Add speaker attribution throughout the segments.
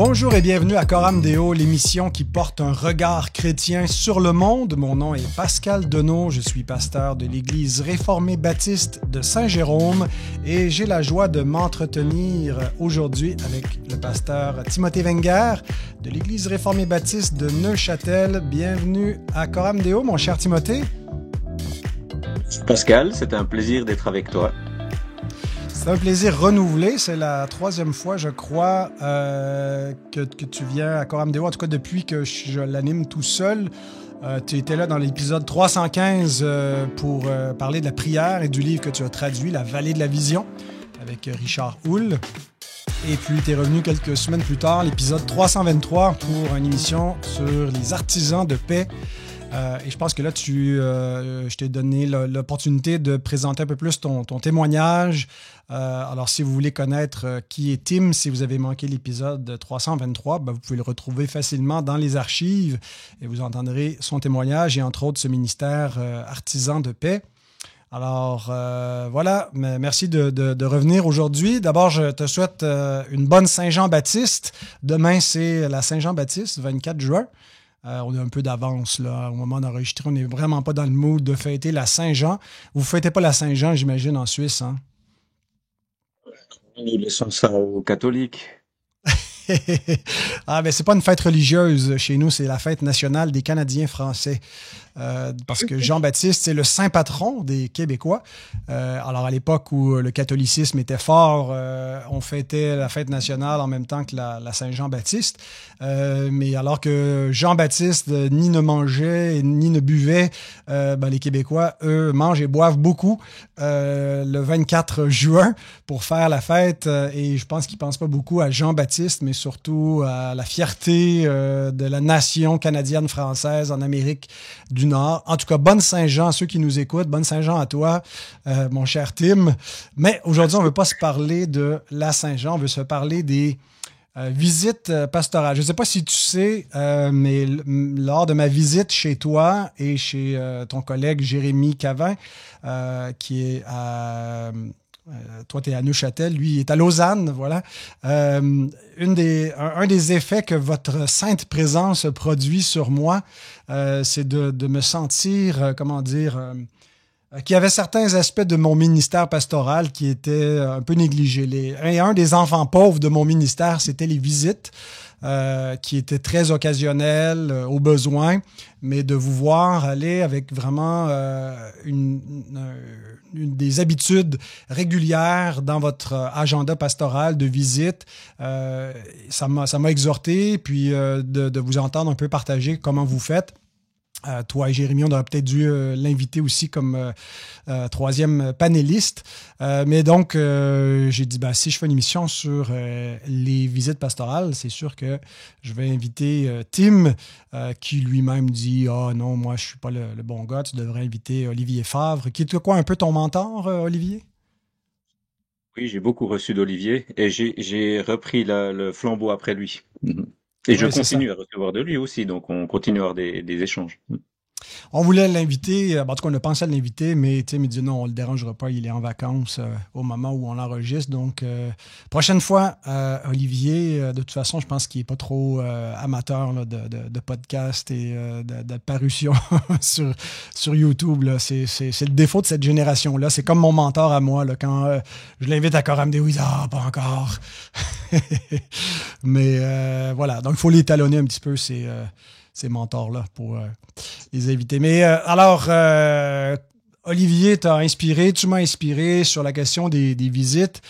Speaker 1: Bonjour et bienvenue à Coram Deo, l'émission qui porte un regard chrétien sur le monde. Mon nom est Pascal Deneau, je suis pasteur de l'Église réformée baptiste de Saint-Jérôme et j'ai la joie de m'entretenir aujourd'hui avec le pasteur Timothée Wenger de l'Église réformée baptiste de Neuchâtel. Bienvenue à Coram Deo, mon cher Timothée.
Speaker 2: Pascal, c'est un plaisir d'être avec toi.
Speaker 1: C'est un plaisir renouvelé. C'est la troisième fois, je crois, que tu viens à Coram Deo. En tout cas, depuis que je l'anime tout seul. Tu étais là dans l'épisode 315 pour parler de la prière et du livre que tu as traduit, La Vallée de la Vision, avec Richard Houle. Et puis, tu es revenu quelques semaines plus tard, l'épisode 323, pour une émission sur les artisans de paix. Et je pense que là, je t'ai donné l'opportunité de présenter un peu plus ton témoignage. Alors, si vous voulez connaître qui est Tim, si vous avez manqué l'épisode 323, ben, vous pouvez le retrouver facilement dans les archives et vous entendrez son témoignage et entre autres ce ministère artisan de paix. Alors, voilà, merci de revenir aujourd'hui. D'abord, je te souhaite une bonne Saint-Jean-Baptiste. Demain, c'est la Saint-Jean-Baptiste, 24 juin. On a un peu d'avance là, au moment d'enregistrer. On n'est vraiment pas dans le mood de fêter la Saint-Jean. Vous ne fêtez pas la Saint-Jean, j'imagine, en Suisse, hein?
Speaker 2: Nous laissons ça aux catholiques.
Speaker 1: Ah, ben c'est pas une fête religieuse chez nous, c'est la fête nationale des Canadiens français. Parce que Jean-Baptiste, c'est le saint patron des Québécois. Alors, à l'époque où le catholicisme était fort, on fêtait la fête nationale en même temps que la Saint-Jean-Baptiste. Mais alors que Jean-Baptiste ni ne mangeait ni ne buvait, les Québécois, eux, mangent et boivent beaucoup le 24 juin pour faire la fête. Et je pense qu'ils ne pensent pas beaucoup à Jean-Baptiste, mais surtout à la fierté de la nation canadienne-française en Amérique du Nord. En tout cas, bonne Saint-Jean à ceux qui nous écoutent. Bonne Saint-Jean à toi, mon cher Tim. Mais aujourd'hui, on ne veut pas se parler de la Saint-Jean, on veut se parler des visites pastorales. Je ne sais pas si tu sais, mais lors de ma visite chez toi et chez ton collègue Jérémy Cavin, qui est à... toi, tu es à Neuchâtel, lui, il est à Lausanne, voilà. Un des effets que votre sainte présence produit sur moi, c'est de me sentir, qu'il y avait certains aspects de mon ministère pastoral qui étaient un peu négligés. Un des enfants pauvres de mon ministère, c'était les visites. Qui étaient très occasionnelles, au besoin, mais de vous voir aller avec vraiment des habitudes régulières dans votre agenda pastoral de visite. Ça m'a exhorté, puis de vous entendre un peu partager comment vous faites. Toi et Jérémy, on aurait peut-être dû l'inviter aussi comme troisième panéliste. Mais donc, j'ai dit, si je fais une émission sur les visites pastorales, c'est sûr que je vais inviter Tim, qui lui-même dit « Ah non, moi, je suis pas le bon gars, tu devrais inviter Olivier Favre. » Qui est quoi, un peu ton mentor, Olivier?
Speaker 2: Oui, j'ai beaucoup reçu d'Olivier et j'ai repris le flambeau après lui. Et je
Speaker 1: Oui, c'est ça.
Speaker 2: continue à recevoir de lui aussi, donc on continue à avoir des échanges.
Speaker 1: On voulait l'inviter, en tout cas, on a pensé à l'inviter, mais Tim, il dit non, on le dérangera pas, il est en vacances au moment où on l'enregistre. Donc, prochaine fois, Olivier, de toute façon, je pense qu'il n'est pas trop amateur là, de podcast et de parution sur YouTube. Là. C'est le défaut de cette génération-là. C'est comme mon mentor à moi. Là, quand je l'invite à Coram Deo, il dit « Ah, pas encore! » Mais voilà, donc il faut les talonner un petit peu, ces mentors-là pour les inviter. Mais alors, Olivier, tu m'as inspiré sur la question des visites.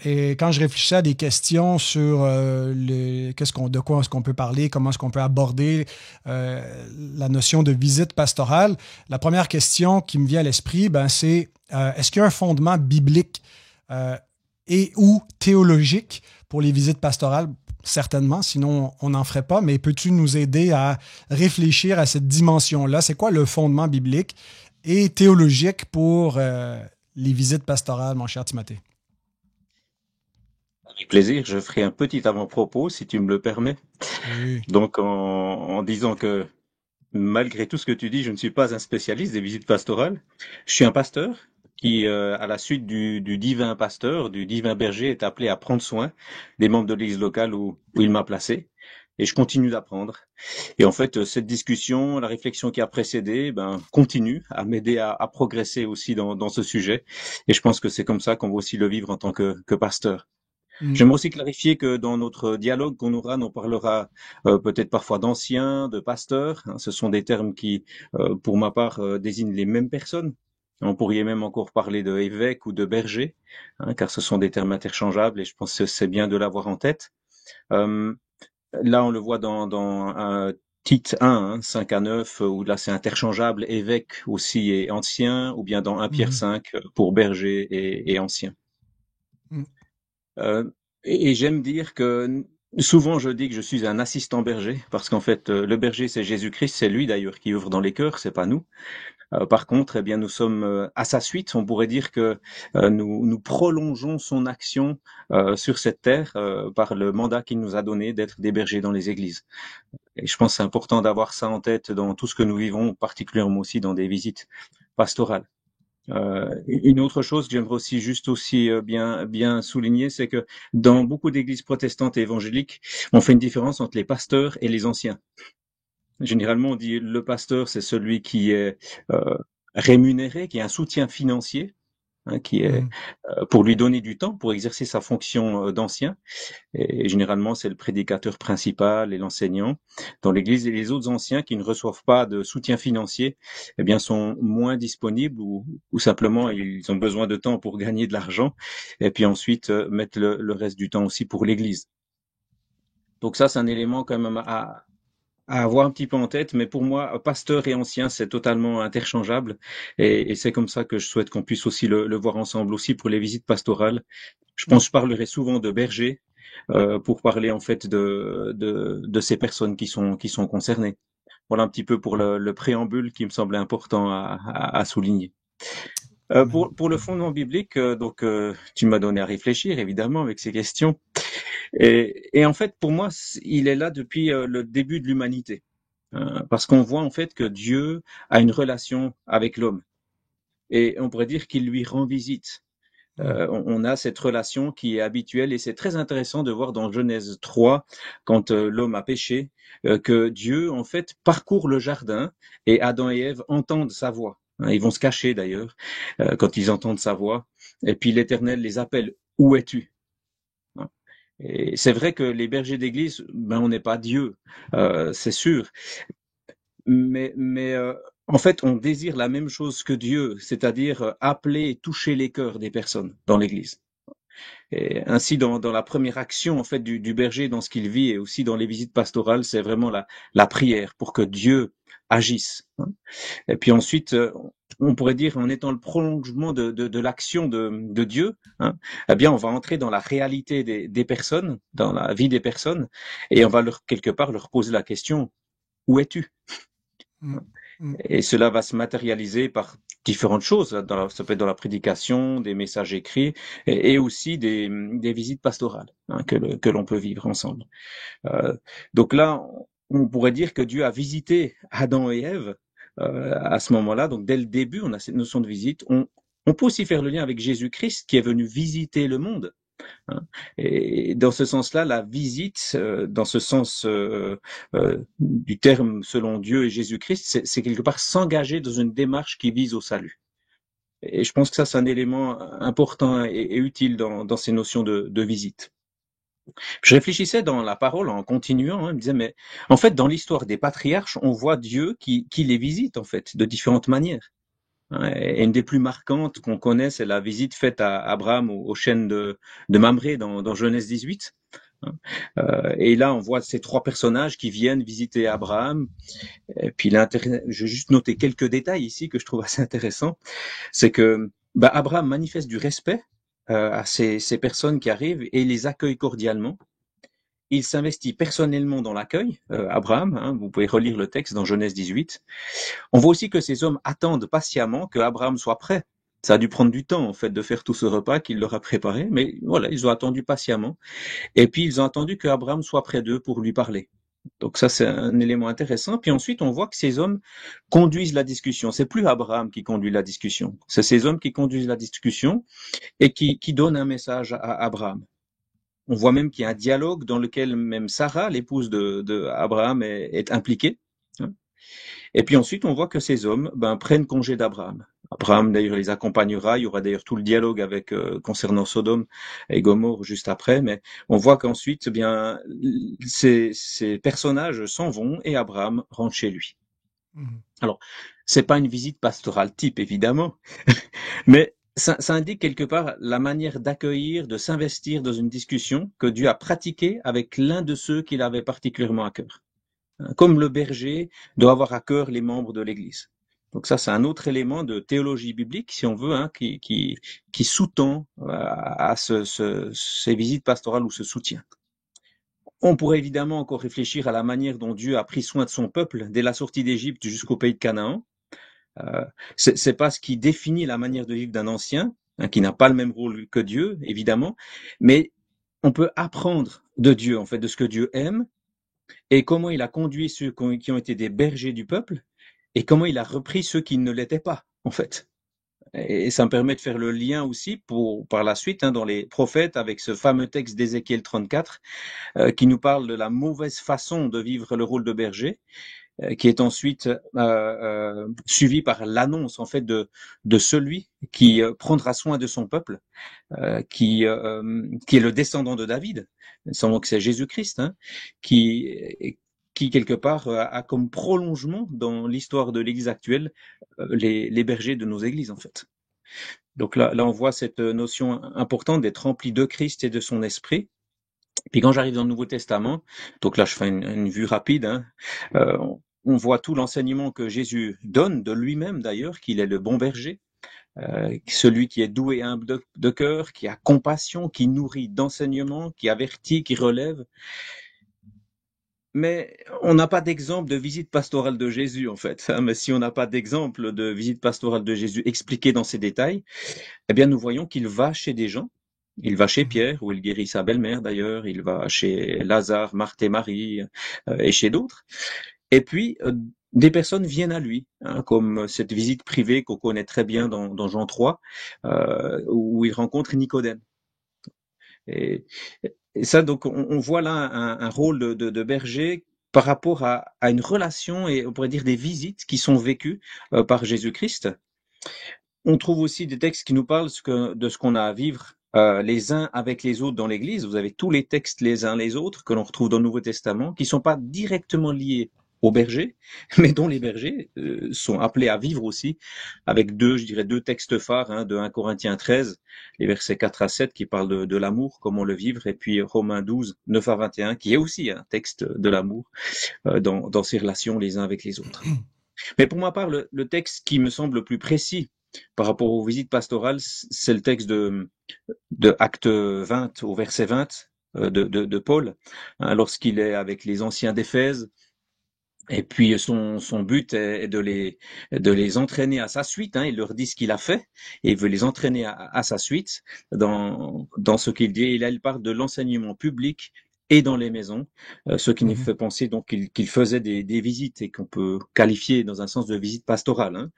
Speaker 1: Et quand je réfléchissais à des questions sur de quoi est-ce qu'on peut parler, comment est-ce qu'on peut aborder la notion de visite pastorale, la première question qui me vient à l'esprit, c'est est-ce qu'il y a un fondement biblique et ou théologique pour les visites pastorales? Certainement, sinon on n'en ferait pas, mais peux-tu nous aider à réfléchir à cette dimension-là? C'est quoi le fondement biblique et théologique pour les visites pastorales, mon cher Timothée?
Speaker 2: Avec plaisir, je ferai un petit avant-propos, si tu me le permets.
Speaker 1: Oui.
Speaker 2: Donc, en disant que malgré tout ce que tu dis, je ne suis pas un spécialiste des visites pastorales. Je suis un pasteur qui, à la suite du divin pasteur, du divin berger, est appelé à prendre soin des membres de l'église locale où il m'a placé. Et je continue d'apprendre. Et en fait, cette discussion, la réflexion qui a précédé, ben, continue à m'aider à progresser aussi dans ce sujet. Et je pense que c'est comme ça qu'on va aussi le vivre en tant que pasteur.
Speaker 1: Mm.
Speaker 2: J'aimerais aussi clarifier que dans notre dialogue qu'on aura, on parlera peut-être parfois d'anciens, de pasteurs. Hein. Ce sont des termes qui, pour ma part, désignent les mêmes personnes. On pourrait même encore parler de évêque ou de berger, hein, car ce sont des termes interchangeables et je pense que c'est bien de l'avoir en tête. Euh, Là, on le voit dans Tite 1, hein, 5 à 9, où là c'est interchangeable, évêque aussi et ancien, ou bien dans 1 Pierre
Speaker 1: Mhm.
Speaker 2: 5 pour berger et ancien.
Speaker 1: Mm.
Speaker 2: Euh, et j'aime dire que souvent je dis que je suis un assistant berger, parce qu'en fait le berger c'est Jésus-Christ, c'est lui d'ailleurs qui œuvre dans les cœurs, c'est pas nous. Par contre, eh bien, nous sommes à sa suite. On pourrait dire que nous prolongeons son action sur cette terre par le mandat qu'il nous a donné d'être des bergers dans les églises. Et je pense que c'est important d'avoir ça en tête dans tout ce que nous vivons, particulièrement aussi dans des visites pastorales. Une autre chose que j'aimerais aussi juste aussi bien souligner, c'est que dans beaucoup d'églises protestantes et évangéliques, on fait une différence entre les pasteurs et les anciens. Généralement, on dit le pasteur, c'est celui qui est rémunéré, qui a un soutien financier, hein, qui est
Speaker 1: Mm.
Speaker 2: pour lui donner du temps pour exercer sa fonction d'ancien. Et généralement, c'est le prédicateur principal et l'enseignant dans l'Église. Et les autres anciens qui ne reçoivent pas de soutien financier, eh bien, sont moins disponibles ou simplement ils ont besoin de temps pour gagner de l'argent. Et puis ensuite, mettre le reste du temps aussi pour l'Église. Donc ça, c'est un élément quand même à avoir un petit peu en tête, mais pour moi, pasteur et ancien, c'est totalement interchangeable, et c'est comme ça que je souhaite qu'on puisse aussi le voir ensemble, aussi pour les visites pastorales. Je pense
Speaker 1: Mm.
Speaker 2: que je parlerai souvent de berger pour parler en fait de ces personnes qui sont concernées. Voilà un petit peu pour le préambule qui me semblait important à souligner.
Speaker 1: Amen.
Speaker 2: Pour le fondement biblique, donc tu m'as donné à réfléchir évidemment avec ces questions. Et en fait, pour moi, il est là depuis le début de l'humanité. Parce qu'on voit en fait que Dieu a une relation avec l'homme. Et on pourrait dire qu'il lui rend visite.
Speaker 1: Mm.
Speaker 2: On a cette relation qui est habituelle et c'est très intéressant de voir dans Genèse 3, quand l'homme a péché, que Dieu en fait parcourt le jardin et Adam et Ève entendent sa voix. Hein, ils vont se cacher d'ailleurs quand ils entendent sa voix. Et puis l'Éternel les appelle. Où es-tu? Hein. Et c'est vrai que les bergers d'église, ben on n'est pas Dieu, c'est sûr, mais en fait, on désire la même chose que Dieu, c'est-à-dire appeler et toucher les cœurs des personnes dans l'Église. Et ainsi, dans la première action en fait du berger, dans ce qu'il vit, et aussi dans les visites pastorales, c'est vraiment la prière pour que Dieu agisse. Hein. Et puis ensuite, on pourrait dire, en étant le prolongement de l'action de Dieu, hein, eh bien, on va entrer dans la réalité des personnes, dans la vie des personnes, et on va quelque part leur poser la question, où es-tu?
Speaker 1: Mm. Mm.
Speaker 2: Et cela va se matérialiser par différentes choses. Ça peut être dans la prédication, des messages écrits et aussi des visites pastorales hein, que l'on peut vivre ensemble. Euh, donc là, on pourrait dire que Dieu a visité Adam et Ève à ce moment-là. Donc dès le début, on a cette notion de visite. On peut aussi faire le lien avec Jésus-Christ qui est venu visiter le monde. Hein. Et dans ce sens-là, la visite, dans ce sens du terme selon Dieu et Jésus-Christ, c'est quelque part s'engager dans une démarche qui vise au salut. Et je pense que ça, c'est un élément important et utile dans ces notions de visite. Je réfléchissais dans la parole en continuant, hein, je me disais, mais en fait, dans l'histoire des patriarches, on voit Dieu qui les visite, en fait, de différentes manières. Hein. Et une des plus marquantes qu'on connaît, c'est la visite faite à Abraham aux chênes de Mamré dans Genèse 18. Hein. Et là, on voit ces trois personnages qui viennent visiter Abraham. Et puis, je vais juste noter quelques détails ici que je trouve assez intéressants. C'est que Abraham manifeste du respect à ces personnes qui arrivent et les accueille cordialement. Il s'investit personnellement dans l'accueil, Abraham, hein, vous pouvez relire le texte dans Genèse 18. On voit aussi que ces hommes attendent patiemment que Abraham soit prêt. Ça a dû prendre du temps, en fait, de faire tout ce repas qu'il leur a préparé, mais voilà, ils ont attendu patiemment. Et puis, ils ont attendu que Abraham soit près d'eux pour lui parler. Donc ça, c'est un élément intéressant. Puis ensuite, on voit que ces hommes conduisent la discussion. C'est plus Abraham qui conduit la discussion. C'est ces hommes qui conduisent la discussion et qui donnent un message à Abraham. On voit même qu'il y a un dialogue dans lequel même Sarah, l'épouse de Abraham, est impliquée. Hein. Et puis ensuite, on voit que ces hommes prennent congé d'Abraham. Abraham, d'ailleurs, les accompagnera. Il y aura d'ailleurs tout le dialogue avec concernant Sodome et Gomorrhe juste après. Mais on voit qu'ensuite, ces personnages s'en vont et Abraham rentre chez lui.
Speaker 1: Mhm.
Speaker 2: Alors, c'est pas une visite pastorale type, évidemment, mais ça indique quelque part la manière d'accueillir, de s'investir dans une discussion que Dieu a pratiquée avec l'un de ceux qu'il avait particulièrement à cœur. Comme le berger doit avoir à cœur les membres de l'Église. Donc ça, c'est un autre élément de théologie biblique, si on veut, qui sous-tend à ces visites pastorales ou ce soutien. On pourrait évidemment encore réfléchir à la manière dont Dieu a pris soin de son peuple dès la sortie d'Égypte jusqu'au pays de Canaan. C'est pas ce qui définit la manière de vivre d'un ancien, qui n'a pas le même rôle que Dieu, évidemment, mais on peut apprendre de Dieu, en fait, de ce que Dieu aime, et comment il a conduit ceux qui ont été des bergers du peuple, et comment il a repris ceux qui ne l'étaient pas, en fait. Et ça me permet de faire le lien aussi par la suite dans les prophètes avec ce fameux texte d'Ézéchiel 34 qui nous parle de la mauvaise façon de vivre le rôle de berger, qui est ensuite suivi par l'annonce en fait de celui qui prendra soin de son peuple, qui est le descendant de David, semble que c'est Jésus-Christ, qui quelque part a comme prolongement dans l'histoire de l'Église actuelle les bergers de nos églises en fait. Donc là on voit cette notion importante d'être rempli de Christ et de son esprit. Puis quand j'arrive dans le Nouveau Testament, donc là je fais une vue rapide, on voit tout l'enseignement que Jésus donne de lui-même d'ailleurs, qu'il est le bon berger, celui qui est doux et humble de cœur, qui a compassion, qui nourrit d'enseignement, qui avertit, qui relève. Mais on n'a pas d'exemple de visite pastorale de Jésus en fait. Mais si on n'a pas d'exemple de visite pastorale de Jésus expliqué dans ses détails, eh bien nous voyons qu'il va chez des gens. Il va chez
Speaker 1: Mhm.
Speaker 2: Pierre, où il guérit sa belle-mère d'ailleurs, il va chez Lazare, Marthe et Marie, et chez d'autres. Et puis, des personnes viennent à lui, comme cette visite privée qu'on connaît très bien dans Jean 3, où il rencontre Nicodème. Et, et ça, donc, on voit là un rôle de berger par rapport à une relation et on pourrait dire des visites qui sont vécues par Jésus-Christ. On trouve aussi des textes qui nous parlent de ce qu'on a à vivre les uns avec les autres dans l'Église. Vous avez tous les textes les uns les autres que l'on retrouve dans le Nouveau Testament, qui sont pas directement liés aux bergers, mais dont les bergers sont appelés à vivre aussi, avec deux textes phares, de 1 Corinthiens 13, les versets 4 à 7, qui parlent de l'amour, comment le vivre, et puis Romains 12, 9 à 21, qui est aussi un texte de l'amour dans ces relations les uns avec les autres. Mais pour ma part, le texte qui me semble le plus précis par rapport aux visites pastorales, c'est le texte de Acte 20 au verset 20 de Paul, lorsqu'il est avec les anciens d'Éphèse. Et puis son but est de les entraîner à sa suite. Il leur dit ce qu'il a fait et il veut les entraîner à sa suite dans ce qu'il dit. Et là, il parle de l'enseignement public et dans les maisons, ce qui nous
Speaker 1: Mhm.
Speaker 2: fait penser donc qu'il faisait des visites et qu'on peut qualifier dans un sens de visite pastorale.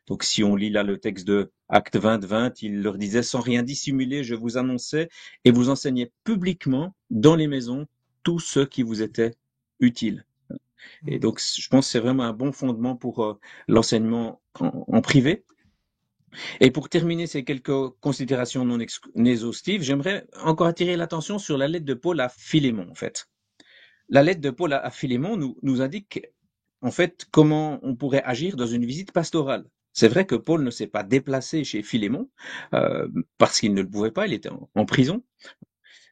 Speaker 2: Donc si on lit là le texte de Acte 20, 20, il leur disait sans rien dissimuler, je vous annonçais et vous enseignais publiquement dans les maisons tout ce qui vous était utile. Et
Speaker 1: Mhm.
Speaker 2: donc, je pense que c'est vraiment un bon fondement pour l'enseignement en privé. Et pour terminer ces quelques considérations non exhaustives, j'aimerais encore attirer l'attention sur la lettre de Paul à Philémon, en fait. La lettre de Paul à Philémon nous indique, en fait, comment on pourrait agir dans une visite pastorale. C'est vrai que Paul ne s'est pas déplacé chez Philémon parce qu'il ne le pouvait pas, il était en prison.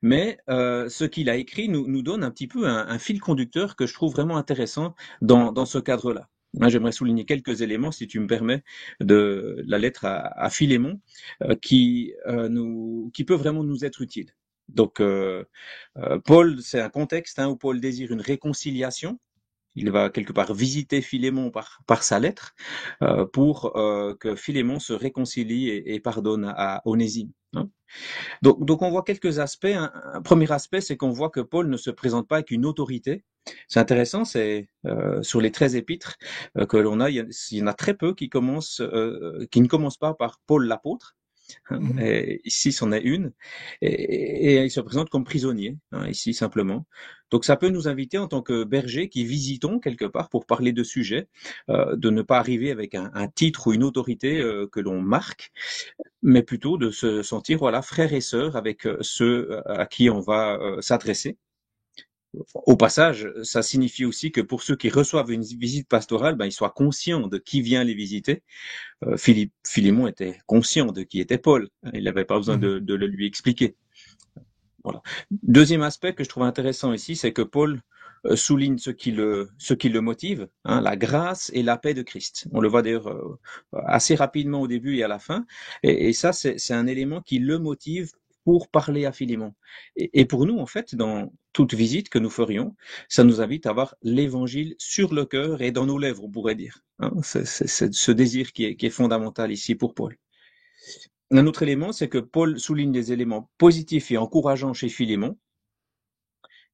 Speaker 2: Mais ce qu'il a écrit nous donne un petit peu un fil conducteur que je trouve vraiment intéressant dans ce cadre-là. Moi, j'aimerais souligner quelques éléments, si tu me permets, de la lettre à Philémon, qui peut vraiment nous être utile. Donc, Paul, c'est un contexte où Paul désire une réconciliation. Il va quelque part visiter Philémon par sa lettre pour que Philémon se réconcilie et pardonne à Onésime. Donc on voit quelques aspects. Un premier aspect, c'est qu'on voit que Paul ne se présente pas avec une autorité. C'est intéressant, c'est sur les 13 épîtres que l'on a, il y en a très peu qui ne commencent pas par Paul l'apôtre. Et ici, c'en est une. Et il se présente comme prisonnier, ici simplement. Donc ça peut nous inviter en tant que bergers qui visitons quelque part pour parler de sujets, de ne pas arriver avec un titre ou une autorité que l'on marque, mais plutôt de se sentir voilà frères et sœurs avec ceux à qui on va s'adresser. Au passage, ça signifie aussi que pour ceux qui reçoivent une visite pastorale, ben, ils soient conscients de qui vient les visiter. Philémon était conscient de qui était Paul. Il n'avait pas besoin de le lui expliquer. Voilà. Deuxième aspect que je trouve intéressant ici, c'est que Paul souligne ce qui le motive, la grâce et la paix de Christ. On le voit d'ailleurs assez rapidement au début et à la fin. Et ça, c'est un élément qui le motive pour parler à Philémon. Et pour nous, en fait, dans toute visite que nous ferions, ça nous invite à avoir l'évangile sur le cœur et dans nos lèvres, on pourrait dire. C'est ce désir qui est fondamental ici pour Paul. Un autre élément, c'est que Paul souligne des éléments positifs et encourageants chez Philémon.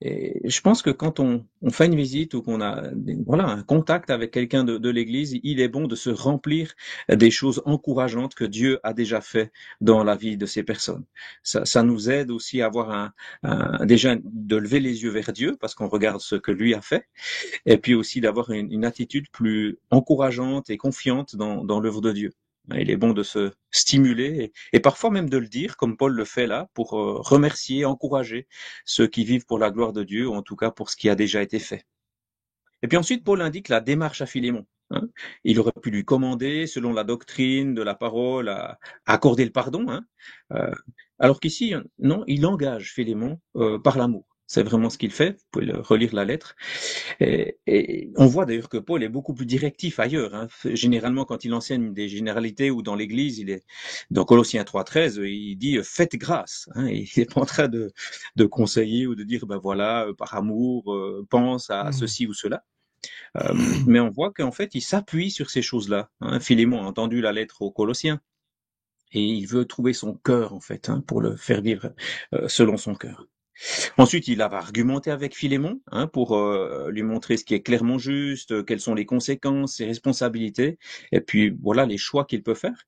Speaker 2: Et je pense que quand on fait une visite ou qu'on a un contact avec quelqu'un de l'Église, il est bon de se remplir des choses encourageantes que Dieu a déjà fait dans la vie de ces personnes. Ça nous aide aussi à avoir déjà de lever les yeux vers Dieu parce qu'on regarde ce que lui a fait, et puis aussi d'avoir une attitude plus encourageante et confiante dans l'œuvre de Dieu. Il est bon de se stimuler et parfois même de le dire, comme Paul le fait là, pour remercier, encourager ceux qui vivent pour la gloire de Dieu, ou en tout cas pour ce qui a déjà été fait. Et puis ensuite, Paul indique la démarche à Philémon. Il aurait pu lui commander, selon la doctrine de la parole, à accorder le pardon, alors qu'ici, non, il engage Philémon par l'amour. C'est vraiment ce qu'il fait. Vous pouvez relire la lettre. Et on voit d'ailleurs que Paul est beaucoup plus directif ailleurs. Généralement, quand il enseigne des généralités ou dans l'Église, il est dans Colossiens 3,13, il dit faites grâce. Il n'est pas en train de conseiller ou de dire ben voilà par amour pense à ceci ou cela. Mais on voit qu'en fait, il s'appuie sur ces choses-là. Philémon a entendu la lettre aux Colossiens et il veut trouver son cœur en fait pour le faire vivre selon son cœur. Ensuite, il va argumenter avec Philémon pour lui montrer ce qui est clairement juste, quelles sont les conséquences, ses responsabilités, et puis voilà les choix qu'il peut faire.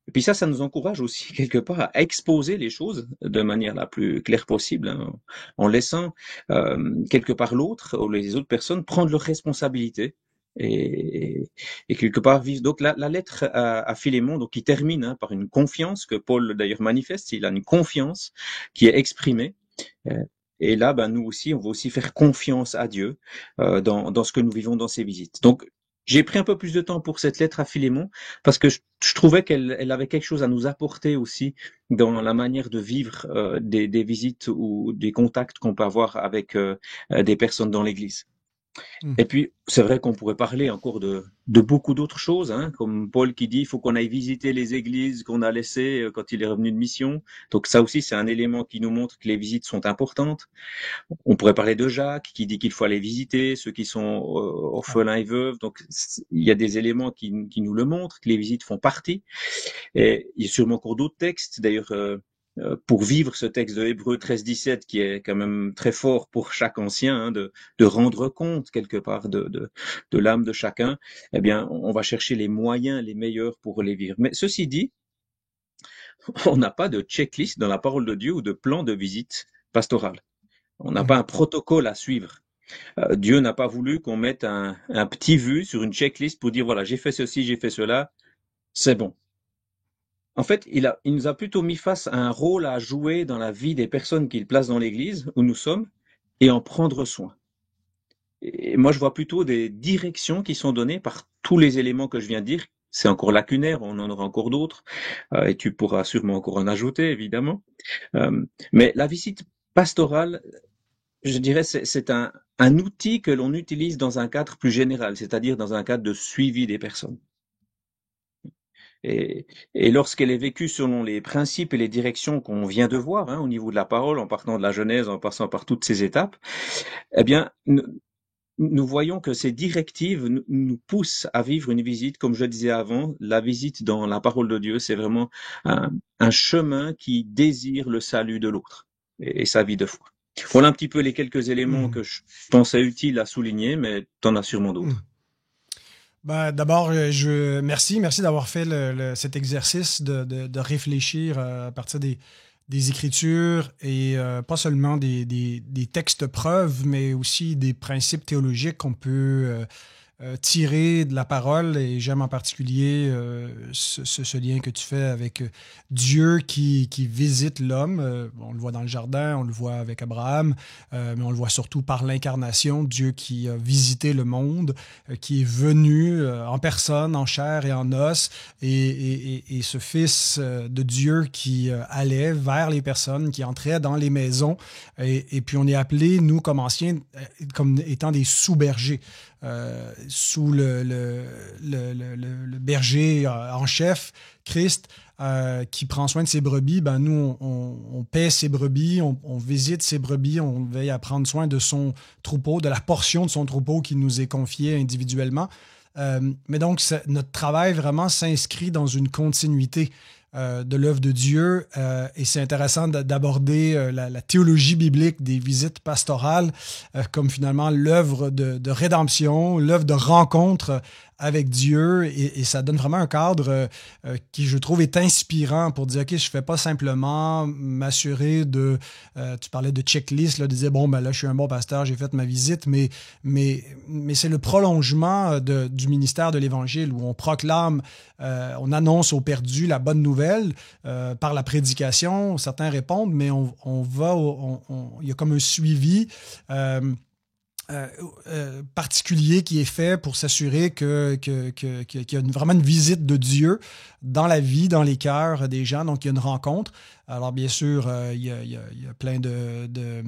Speaker 2: Et puis ça nous encourage aussi quelque part à exposer les choses de manière la plus claire possible, en laissant quelque part l'autre ou les autres personnes prendre leurs responsabilités. Et quelque part vivre. Donc la lettre à Philémon, donc qui termine par une confiance que Paul d'ailleurs manifeste. Il a une confiance qui est exprimée. Et là, nous aussi, on va aussi faire confiance à Dieu dans ce que nous vivons dans ces visites. Donc, j'ai pris un peu plus de temps pour cette lettre à Philémon parce que je trouvais qu'elle avait quelque chose à nous apporter aussi dans la manière de vivre des visites ou des contacts qu'on peut avoir avec des personnes dans l'Église. Et puis, c'est vrai qu'on pourrait parler encore de beaucoup d'autres choses, comme Paul qui dit il faut qu'on aille visiter les églises qu'on a laissées quand il est revenu de mission. Donc ça aussi, c'est un élément qui nous montre que les visites sont importantes. On pourrait parler de Jacques qui dit qu'il faut aller visiter ceux qui sont orphelins et veuves. Donc il y a des éléments qui nous le montrent, que les visites font partie. Et il y a sûrement encore d'autres textes, d'ailleurs... pour vivre ce texte de Hébreux 13-17 qui est quand même très fort pour chaque ancien, de rendre compte quelque part de l'âme de chacun, eh bien, on va chercher les moyens les meilleurs pour les vivre. Mais ceci dit, on n'a pas de checklist dans la parole de Dieu ou de plan de visite pastorale. On n'a pas un protocole à suivre. Dieu n'a pas voulu qu'on mette un petit vu sur une checklist pour dire voilà, j'ai fait ceci, j'ai fait cela, c'est bon. En fait, il nous a plutôt mis face à un rôle à jouer dans la vie des personnes qu'il place dans l'Église, où nous sommes, et en prendre soin. Et moi, je vois plutôt des directions qui sont données par tous les éléments que je viens de dire. C'est encore lacunaire, on en aura encore d'autres, et tu pourras sûrement encore en ajouter, évidemment. Mais la visite pastorale, je dirais, c'est un outil que l'on utilise dans un cadre plus général, c'est-à-dire dans un cadre de suivi des personnes. Et lorsqu'elle est vécue selon les principes et les directions qu'on vient de voir, au niveau de la parole, en partant de la Genèse, en passant par toutes ces étapes, eh bien, nous voyons que ces directives nous poussent à vivre une visite, comme je disais avant, la visite dans la parole de Dieu, c'est vraiment un chemin qui désire le salut de l'autre et sa vie de foi. Voilà un petit peu les quelques éléments
Speaker 1: Hmm.
Speaker 2: que je pensais utiles à souligner, mais tu en as sûrement
Speaker 1: Hmm.
Speaker 2: d'autres.
Speaker 1: Ben, d'abord, merci d'avoir fait cet exercice de réfléchir à partir des Écritures et pas seulement des textes preuves, mais aussi des principes théologiques qu'on peut tirer de la parole. Et j'aime en particulier ce lien que tu fais avec Dieu qui visite l'homme. On le voit dans le jardin, on le voit avec Abraham, mais on le voit surtout par l'incarnation, Dieu qui a visité le monde, qui est venu en personne, en chair et en os, et ce Fils de Dieu qui allait vers les personnes, qui entrait dans les maisons, et puis on est appelé, nous, comme anciens, comme étant des sous-bergers. Sous le berger en chef, Christ, qui prend soin de ses brebis, ben nous, on paie ses brebis, on visite ses brebis, on veille à prendre soin de son troupeau, de la portion de son troupeau qui nous est confiée individuellement. Mais donc, notre travail vraiment s'inscrit dans une continuité de l'œuvre de Dieu. Et c'est intéressant d'aborder la théologie biblique des visites pastorales comme finalement l'œuvre de rédemption, l'œuvre de rencontre avec Dieu. Et ça donne vraiment un cadre qui, je trouve, est inspirant pour dire, OK, je ne fais pas simplement m'assurer de... tu parlais de checklist, là, de dire, bon, ben là, je suis un bon pasteur, j'ai fait ma visite, mais c'est le prolongement du ministère de l'Évangile où on proclame, on annonce aux perdus la bonne nouvelle par la prédication. Certains répondent, mais il y a comme un suivi particulier qui est fait pour s'assurer qu'il y a vraiment une visite de Dieu dans la vie, dans les cœurs des gens. Donc, il y a une rencontre. Alors, bien sûr, il y a plein de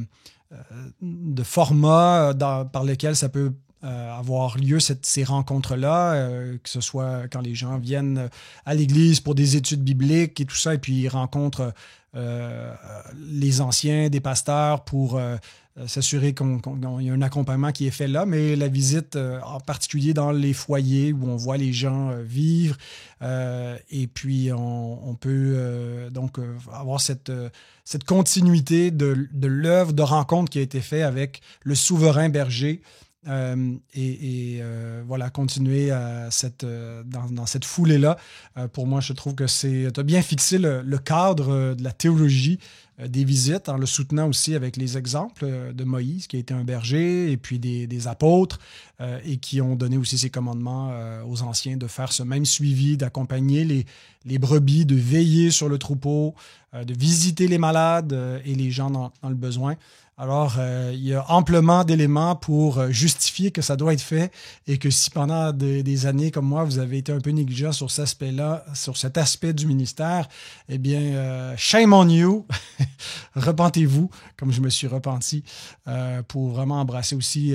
Speaker 1: formats par lesquels ça peut avoir lieu ces rencontres-là, que ce soit quand les gens viennent à l'église pour des études bibliques et tout ça, et puis ils rencontrent les anciens, des pasteurs pour s'assurer qu'il y a un accompagnement qui est fait là, mais la visite en particulier dans les foyers où on voit les gens vivre et puis on peut donc avoir cette continuité de l'œuvre de rencontre qui a été faite avec le souverain berger. Voilà, continuer dans cette foulée-là. Pour moi, je trouve que tu as bien fixé le cadre de la théologie des visites, en le soutenant aussi avec les exemples de Moïse, qui a été un berger, et puis des apôtres, et qui ont donné aussi ces commandements aux anciens de faire ce même suivi, d'accompagner les brebis, de veiller sur le troupeau, de visiter les malades et les gens dans le besoin. Alors, il y a amplement d'éléments pour justifier que ça doit être fait et que si pendant des années comme moi, vous avez été un peu négligent sur cet aspect-là, sur cet aspect du ministère, eh bien, shame on you, repentez-vous, comme je me suis repenti, pour vraiment embrasser aussi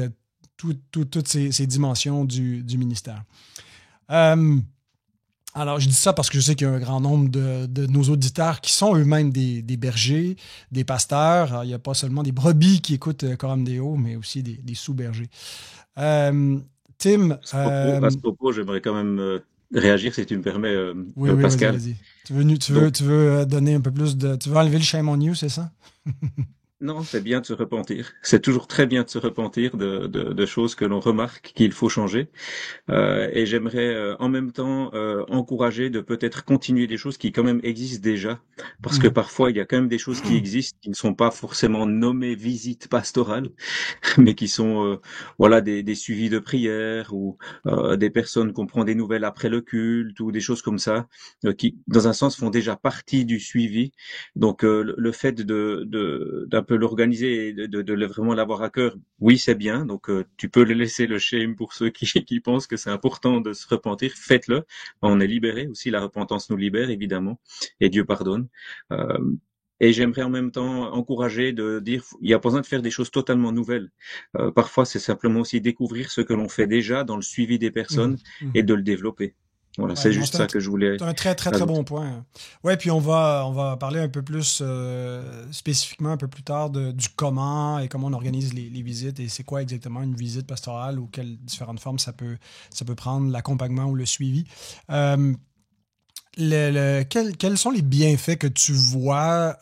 Speaker 1: toutes ces dimensions du ministère. Alors, je dis ça parce que je sais qu'il y a un grand nombre de nos auditeurs qui sont eux-mêmes des bergers, des pasteurs. Alors, il n'y a pas seulement des brebis qui écoutent Coram Deo, mais aussi des sous-bergers. Tim...
Speaker 2: À ce propos, j'aimerais quand même réagir, si tu me permets,
Speaker 1: oui,
Speaker 2: Pascal.
Speaker 1: vas-y. Tu veux donner un peu plus de... Tu veux enlever le shame on you, c'est ça?
Speaker 2: Non, c'est bien de se repentir. C'est toujours très bien de se repentir de choses que l'on remarque qu'il faut changer. Et j'aimerais en même temps encourager de peut-être continuer des choses qui quand même existent déjà, parce que parfois il y a quand même des choses qui existent qui ne sont pas forcément nommées visites pastorales, mais qui sont voilà des suivis de prière ou des personnes qu'on prend des nouvelles après le culte ou des choses comme ça qui dans un sens font déjà partie du suivi. Donc le fait d'un peu l'organiser et vraiment l'avoir à cœur, oui c'est bien. Donc tu peux le laisser le shame pour ceux qui pensent que c'est important de se repentir, faites-le. On est libéré aussi, la repentance nous libère évidemment et Dieu pardonne. Et j'aimerais en même temps encourager de dire, il n'y a pas besoin de faire des choses totalement nouvelles. Parfois, c'est simplement aussi découvrir ce que l'on fait déjà dans le suivi des personnes et de le développer. Voilà,
Speaker 1: Ouais,
Speaker 2: c'est
Speaker 1: non,
Speaker 2: juste ça que je voulais
Speaker 1: c'est un très, très, très
Speaker 2: ajouter.
Speaker 1: bon point. Ouais, puis on va parler un peu plus spécifiquement un peu plus tard du comment et comment on organise les visites et c'est quoi exactement une visite pastorale ou quelles différentes formes ça peut prendre, l'accompagnement ou le suivi. Euh, quels sont les bienfaits que tu vois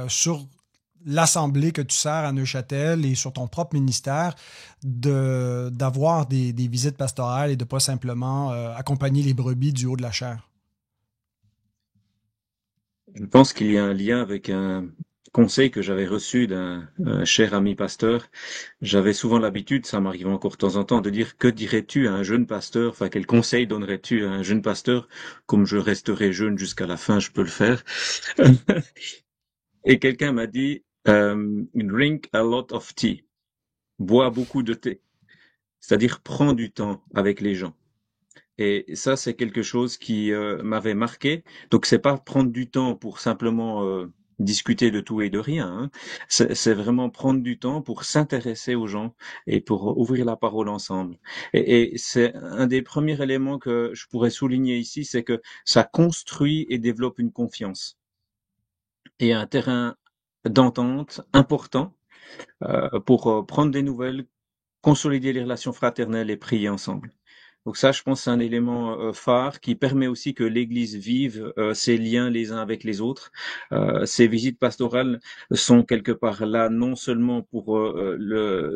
Speaker 1: sur l'assemblée que tu sers à Neuchâtel et sur ton propre ministère d'avoir des visites pastorales et de pas simplement accompagner les brebis du haut de la chair?
Speaker 2: Je pense qu'il y a un lien avec un conseil que j'avais reçu d'un un cher ami pasteur. J'avais souvent l'habitude, ça m'arrive encore de temps en temps, de dire que dirais-tu à un jeune pasteur, enfin quel conseil donnerais-tu à un jeune pasteur, comme je resterai jeune jusqu'à la fin, je peux le faire. Et quelqu'un m'a dit, drink a lot of tea, bois beaucoup de thé, c'est-à-dire prends du temps avec les gens. Et ça, c'est quelque chose qui m'avait marqué. Donc, c'est pas prendre du temps pour simplement discuter de tout et de rien, hein. C'est vraiment prendre du temps pour s'intéresser aux gens et pour ouvrir la parole ensemble. Et c'est un des premiers éléments que je pourrais souligner ici, c'est que ça construit et développe une confiance et un terrain d'entente important pour prendre des nouvelles, consolider les relations fraternelles et prier ensemble. Donc ça, je pense, c'est un élément phare qui permet aussi que l'Église vive ses liens les uns avec les autres. Ces visites pastorales sont quelque part là non seulement pour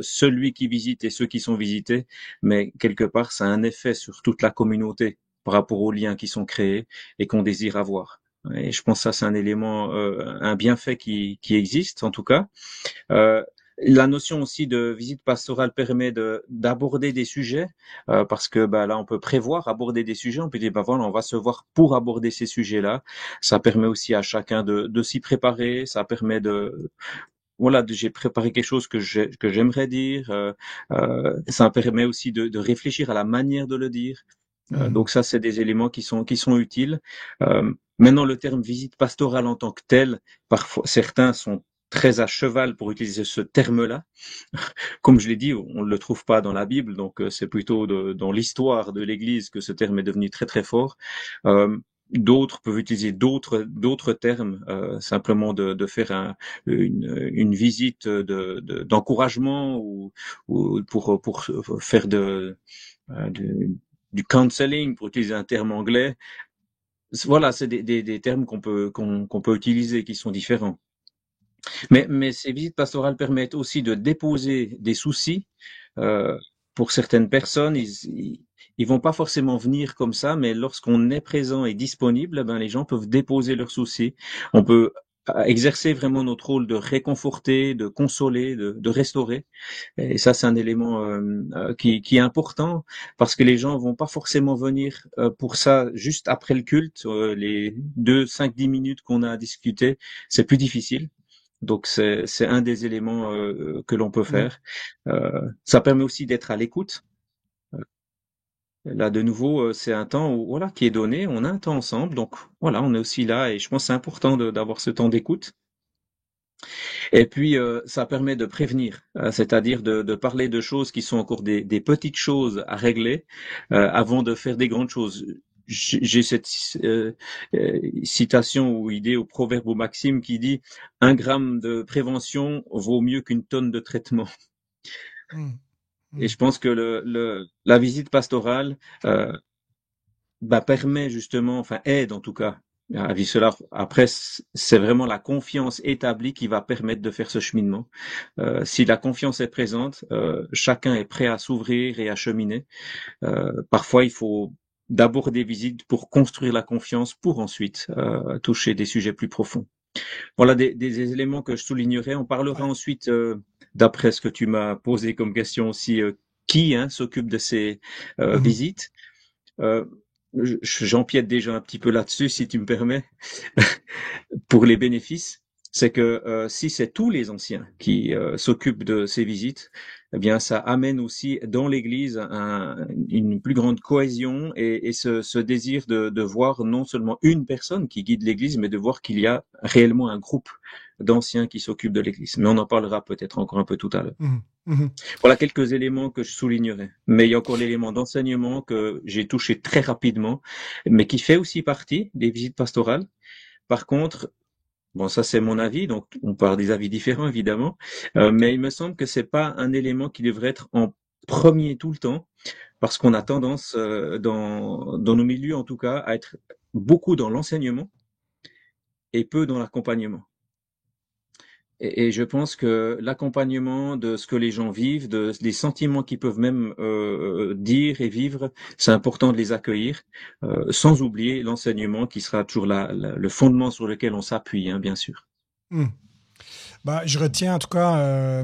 Speaker 2: celui qui visite et ceux qui sont visités, mais quelque part, ça a un effet sur toute la communauté par rapport aux liens qui sont créés et qu'on désire avoir. Et je pense que ça, c'est un élément, un bienfait qui existe en tout cas. Euh, la notion aussi de visite pastorale permet d'aborder des sujets parce que bah, là on peut prévoir aborder des sujets, on peut dire bah voilà on va se voir pour aborder ces sujets-là. Ça permet aussi à chacun de s'y préparer, ça permet de voilà j'ai préparé quelque chose que j'aimerais dire. Ça permet aussi de réfléchir à la manière de le dire.
Speaker 1: Mhm.
Speaker 2: Donc ça c'est des éléments qui sont utiles. Maintenant le terme visite pastorale en tant que tel, parfois certains sont très à cheval pour utiliser ce terme-là. Comme je l'ai dit, on ne le trouve pas dans la Bible, donc c'est plutôt dans l'histoire de l'Église que ce terme est devenu très très fort. Euh, D'autres peuvent utiliser d'autres termes, simplement de faire une visite d'encouragement ou pour faire du counseling, pour utiliser un terme anglais. Voilà, c'est des termes qu'on peut utiliser qui sont différents. Mais ces visites pastorales permettent aussi de déposer des soucis. Euh, pour certaines personnes, ils vont pas forcément venir comme ça, mais lorsqu'on est présent et disponible, ben les gens peuvent déposer leurs soucis. On peut exercer vraiment notre rôle de réconforter, de consoler, de restaurer. Et ça, c'est un élément qui est important parce que les gens vont pas forcément venir pour ça juste après le culte. Les 2, 5, 10 minutes qu'on a à discuter, c'est plus difficile. Donc c'est un des éléments que l'on peut
Speaker 1: Mhm.
Speaker 2: faire. Ça permet aussi d'être à l'écoute. Là de nouveau, c'est un temps où, voilà qui est donné. On a un temps ensemble, donc voilà, on est aussi là et je pense que c'est important d'avoir ce temps d'écoute. Et puis ça permet de prévenir, c'est-à-dire de parler de choses qui sont encore des petites choses à régler avant de faire des grandes choses. J'ai cette citation ou idée au proverbe ou maxime qui dit un gramme de prévention vaut mieux qu'une tonne de traitement.
Speaker 1: Mhm.
Speaker 2: Et
Speaker 1: Mhm.
Speaker 2: je pense que la visite pastorale bah, permet justement, enfin aide en tout cas à vivre cela. Après, c'est vraiment la confiance établie qui va permettre de faire ce cheminement. Si la confiance est présente, chacun est prêt à s'ouvrir et à cheminer. Parfois, il faut d'abord des visites pour construire la confiance, pour ensuite toucher des sujets plus profonds. Voilà des éléments que je soulignerai. On parlera
Speaker 1: Ouais.
Speaker 2: ensuite, d'après ce que tu m'as posé comme question aussi, qui s'occupe de ces
Speaker 1: Mhm.
Speaker 2: visites. Euh, J'empiète déjà un petit peu là-dessus, si tu me permets, pour les bénéfices. C'est que si c'est tous les anciens qui s'occupent de ces visites, eh bien, ça amène aussi dans l'Église une plus grande cohésion et ce désir de voir non seulement une personne qui guide l'Église, mais de voir qu'il y a réellement un groupe d'anciens qui s'occupent de l'Église. Mais on en parlera peut-être encore un peu tout à l'heure.
Speaker 1: Mhm. Mhm.
Speaker 2: Voilà quelques éléments que je soulignerai. Mais il y a encore l'élément d'enseignement que j'ai touché très rapidement, mais qui fait aussi partie des visites pastorales. Par contre, bon, ça c'est mon avis, donc on part des avis différents évidemment, mais il me semble que c'est pas un élément qui devrait être en premier tout le temps, parce qu'on a tendance, dans nos milieux en tout cas, à être beaucoup dans l'enseignement et peu dans l'accompagnement. Et je pense que l'accompagnement de ce que les gens vivent, des sentiments qu'ils peuvent même dire et vivre, c'est important de les accueillir, sans oublier l'enseignement qui sera toujours le fondement sur lequel on s'appuie, hein, bien sûr.
Speaker 1: Hmm. Ben, je retiens en tout cas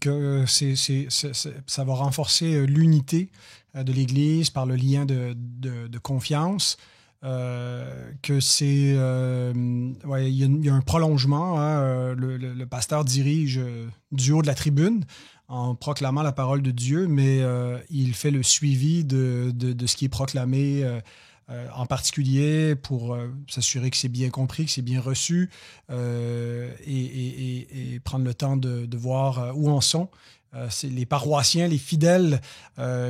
Speaker 1: que ça va renforcer l'unité de l'Église par le lien de confiance. Que c'est ouais, il y a un prolongement, hein, le pasteur dirige du haut de la tribune en proclamant la parole de Dieu, mais il fait le suivi de ce qui est proclamé en particulier pour s'assurer que c'est bien compris, que c'est bien reçu et prendre le temps de voir où en sont. C'est les paroissiens, les fidèles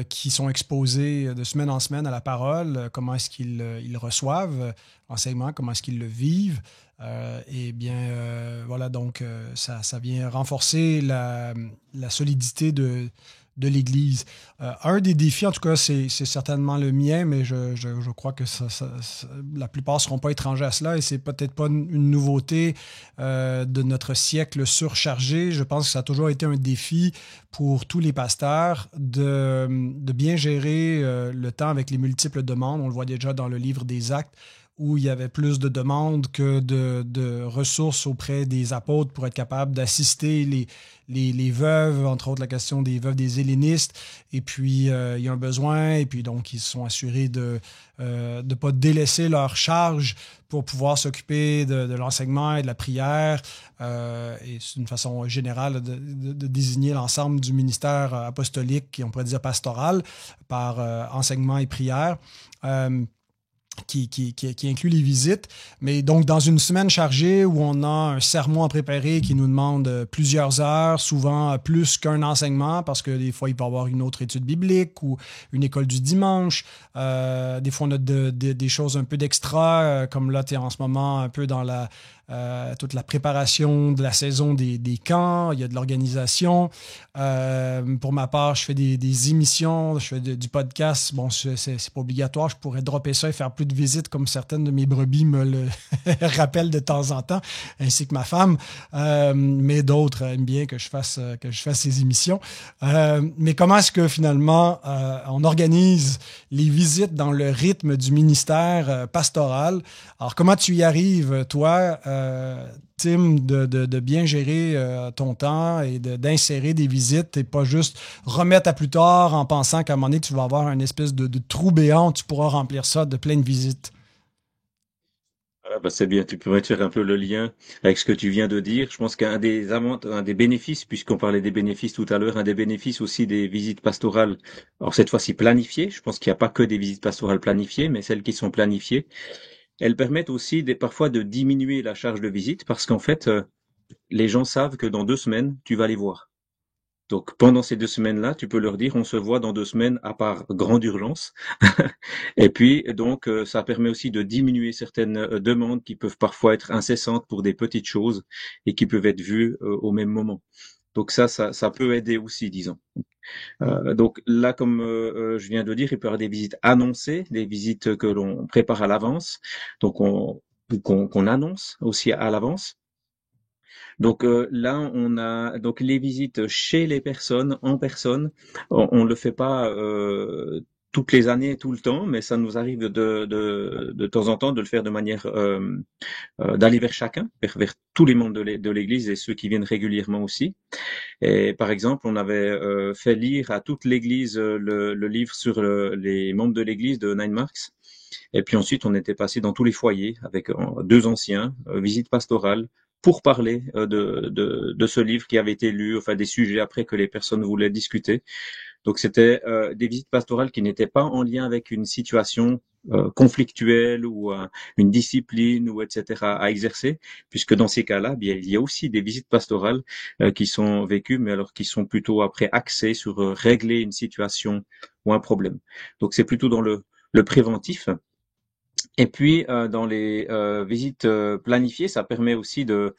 Speaker 1: qui sont exposés de semaine en semaine à la parole, comment est-ce qu'ils ils reçoivent l'enseignement, comment est-ce qu'ils le vivent. Et bien, voilà, donc ça vient renforcer la solidité de l'Église. Un des défis, en tout cas, c'est certainement le mien, mais je crois que la plupart ne seront pas étrangers à cela et c'est peut-être pas une nouveauté de notre siècle surchargé. Je pense que ça a toujours été un défi pour tous les pasteurs de bien gérer le temps avec les multiples demandes. On le voit déjà dans le livre des Actes, où il y avait plus de demandes que de ressources auprès des apôtres pour être capable d'assister les veuves, entre autres la question des veuves des hellénistes. Et puis, il y a un besoin, et puis donc, ils se sont assurés de ne pas délaisser leur charge pour pouvoir s'occuper de l'enseignement et de la prière. Et c'est une façon générale de désigner l'ensemble du ministère apostolique, et on pourrait dire pastoral, par enseignement et prière. Qui inclut les visites. Mais donc, dans une semaine chargée où on a un sermon à préparer qui nous demande plusieurs heures, souvent plus qu'un enseignement, parce que des fois, il peut y avoir une autre étude biblique ou une école du dimanche. Des fois, on a des choses un peu d'extra, comme là, tu es en ce moment un peu dans toute la préparation de la saison des camps, il y a de l'organisation. Pour ma part, je fais des émissions, je fais du podcast. Bon, c'est pas obligatoire, je pourrais dropper ça et faire plus de visites comme certaines de mes brebis me le rappellent de temps en temps, ainsi que ma femme. Mais d'autres aiment bien que je fasse ces émissions. Mais comment est-ce que finalement on organise les visites dans le rythme du ministère pastoral? Alors, comment tu y arrives, toi, Tim, de bien gérer ton temps et d'insérer des visites et pas juste remettre à plus tard en pensant qu'à un moment donné, tu vas avoir une espèce de trou béant, tu pourras remplir ça de plein de visites.
Speaker 2: Voilà, bah c'est bien, tu pourrais faire un peu le lien avec ce que tu viens de dire. Je pense un des bénéfices, puisqu'on parlait des bénéfices tout à l'heure, un des bénéfices aussi des visites pastorales, alors cette fois-ci planifiées, je pense qu'il n'y a pas que des visites pastorales planifiées, mais celles qui sont planifiées, elles permettent aussi parfois de diminuer la charge de visite, parce qu'en fait, les gens savent que dans 2 semaines, tu vas les voir. Donc pendant ces 2 semaines-là, tu peux leur dire on se voit dans 2 semaines à part grande urgence. Et puis donc ça permet aussi de diminuer certaines demandes qui peuvent parfois être incessantes pour des petites choses et qui peuvent être vues au même moment. Donc ça peut aider aussi, disons. Donc là, comme je viens de dire, il peut y avoir des visites annoncées, des visites que l'on prépare à l'avance, donc qu'on annonce aussi à l'avance. Donc là, on a donc les visites chez les personnes, en personne. On le fait pas toutes les années, tout le temps, mais ça nous arrive de temps en temps de le faire de manière d'aller vers chacun, vers tous les membres de l'Église et ceux qui viennent régulièrement aussi. Et par exemple, on avait fait lire à toute l'Église le livre sur les membres de l'Église de Nine Marks. Et puis ensuite, on était passé dans tous les foyers avec 2 anciens, visite pastorale, pour parler de ce livre qui avait été lu, enfin des sujets après que les personnes voulaient discuter. Donc c'était des visites pastorales qui n'étaient pas en lien avec une situation conflictuelle ou une discipline ou etc. à exercer, puisque dans ces cas-là, bien il y a aussi des visites pastorales qui sont vécues, mais alors qui sont plutôt après axées sur régler une situation ou un problème. Donc c'est plutôt dans le préventif. Et puis dans les visites planifiées, ça permet aussi de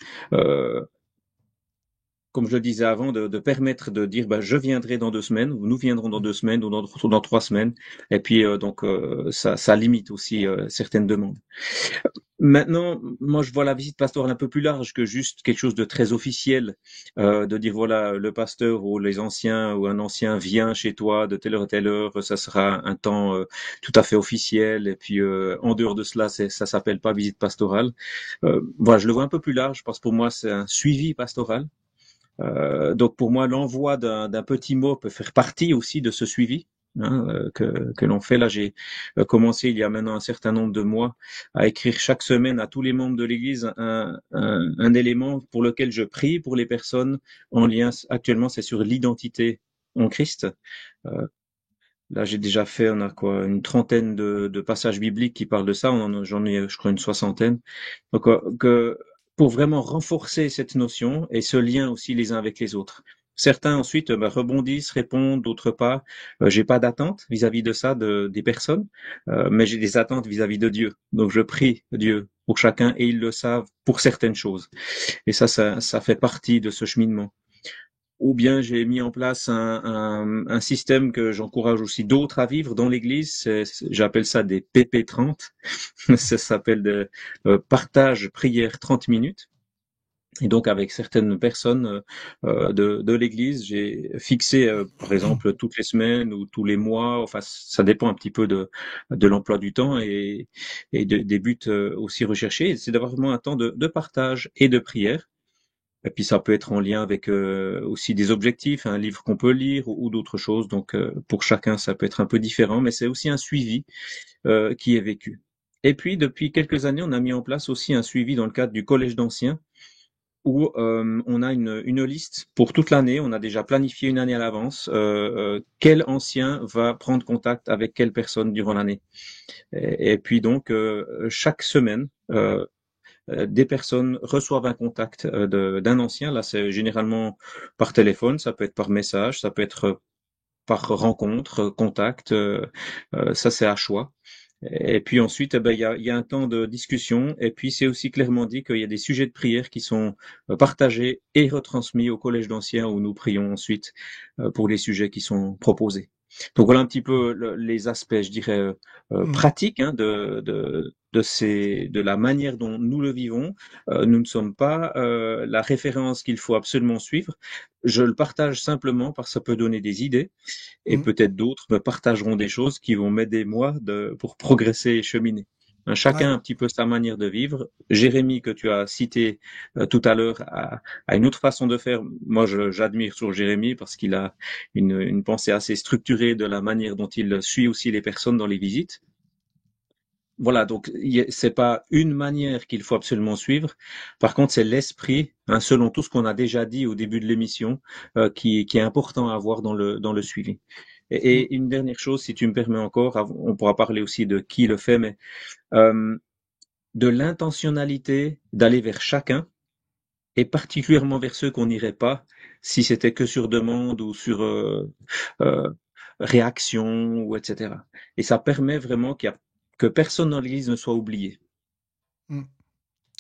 Speaker 2: comme je le disais avant, de permettre de dire bah, je viendrai dans 2 semaines, ou nous viendrons dans 2 semaines, ou dans 3 semaines. Et puis donc ça limite aussi certaines demandes. Maintenant, moi je vois la visite pastorale un peu plus large que juste quelque chose de très officiel, de dire voilà le pasteur ou les anciens ou un ancien vient chez toi de telle heure à telle heure, ça sera un temps tout à fait officiel. Et puis en dehors de cela, ça s'appelle pas visite pastorale. Voilà, je le vois un peu plus large parce que pour moi c'est un suivi pastoral. Donc pour moi, l'envoi d'un petit mot peut faire partie aussi de ce suivi que l'on fait. Là, j'ai commencé il y a maintenant un certain nombre de mois à écrire chaque semaine à tous les membres de l'Église un élément pour lequel je prie pour les personnes en lien. Actuellement, c'est sur l'identité en Christ. Là, j'ai déjà fait, on a quoi, une trentaine de passages bibliques qui parlent de ça. J'en ai, je crois, une soixantaine. Donc, pour vraiment renforcer cette notion et ce lien aussi les uns avec les autres. Certains ensuite rebondissent, répondent, d'autres pas. J'ai pas d'attente vis-à-vis de ça des personnes, mais j'ai des attentes vis-à-vis de Dieu. Donc, je prie Dieu pour chacun et ils le savent pour certaines choses. Et ça fait partie de ce cheminement. Ou bien j'ai mis en place un système que j'encourage aussi d'autres à vivre dans l'Église. J'appelle ça des PP30. Ça s'appelle de partage prière 30 minutes. Et donc avec certaines personnes de l'Église, j'ai fixé par exemple toutes les semaines ou tous les mois. Enfin, ça dépend un petit peu de l'emploi du temps et des buts aussi recherchés. C'est d'avoir vraiment un temps de partage et de prière. Et puis ça peut être en lien avec aussi des objectifs, un livre qu'on peut lire ou d'autres choses. Donc pour chacun, ça peut être un peu différent, mais c'est aussi un suivi qui est vécu. Et puis depuis quelques années, on a mis en place aussi un suivi dans le cadre du collège d'anciens, où on a une liste pour toute l'année. On a déjà planifié une année à l'avance quel ancien va prendre contact avec quelle personne durant l'année. Et puis donc chaque semaine. Des personnes reçoivent un contact d'un ancien. Là, c'est généralement par téléphone, ça peut être par message, ça peut être par rencontre, contact. Ça, c'est à choix. Et puis ensuite, il y a un temps de discussion. Et puis, c'est aussi clairement dit qu'il y a des sujets de prière qui sont partagés et retransmis au collège d'anciens où nous prions ensuite pour les sujets qui sont proposés. Donc voilà un petit peu les aspects, je dirais, pratiques de la manière dont nous le vivons. Nous ne sommes pas la référence qu'il faut absolument suivre. Je le partage simplement parce que ça peut donner des idées et peut-être d'autres me partageront des choses qui vont m'aider moi pour progresser et cheminer. Chacun
Speaker 1: Ouais.
Speaker 2: a un petit peu sa manière de vivre. Jérémie, que tu as cité tout à l'heure, a une autre façon de faire. Moi, j'admire sur Jérémie parce qu'il a une pensée assez structurée de la manière dont il suit aussi les personnes dans les visites. Voilà, donc c'est pas une manière qu'il faut absolument suivre. Par contre, c'est l'esprit, selon tout ce qu'on a déjà dit au début de l'émission, qui est important à avoir dans le suivi. Et une dernière chose, si tu me permets encore, on pourra parler aussi de qui le fait, mais de l'intentionnalité d'aller vers chacun, et particulièrement vers ceux qu'on n'irait pas, si c'était que sur demande ou sur euh, réaction ou etc. Et ça permet vraiment que personne dans l'Église ne soit oublié.
Speaker 1: Mm.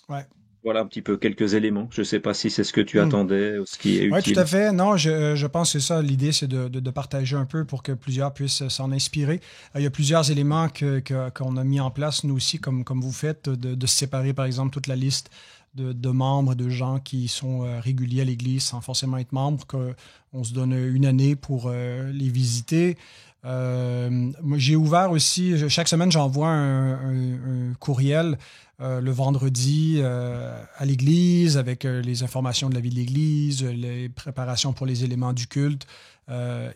Speaker 1: Ouais.
Speaker 2: Voilà un petit peu quelques éléments. Je ne sais pas si c'est ce que tu
Speaker 1: Mm.
Speaker 2: attendais ou ce qui est
Speaker 1: Oui, tout à
Speaker 2: utile.
Speaker 1: fait. Non, je pense que c'est ça. L'idée, c'est de partager un peu pour que plusieurs puissent s'en inspirer. Il y a plusieurs éléments qu'on a mis en place, nous aussi, comme vous faites, de séparer, par exemple, toute la liste de membres, de gens qui sont réguliers à l'Église sans forcément être membres, qu'on se donne une année pour les visiter. Moi, j'ai ouvert aussi, chaque semaine, j'envoie un courriel le vendredi à l'église avec les informations de la vie de l'église, les préparations pour les éléments du culte.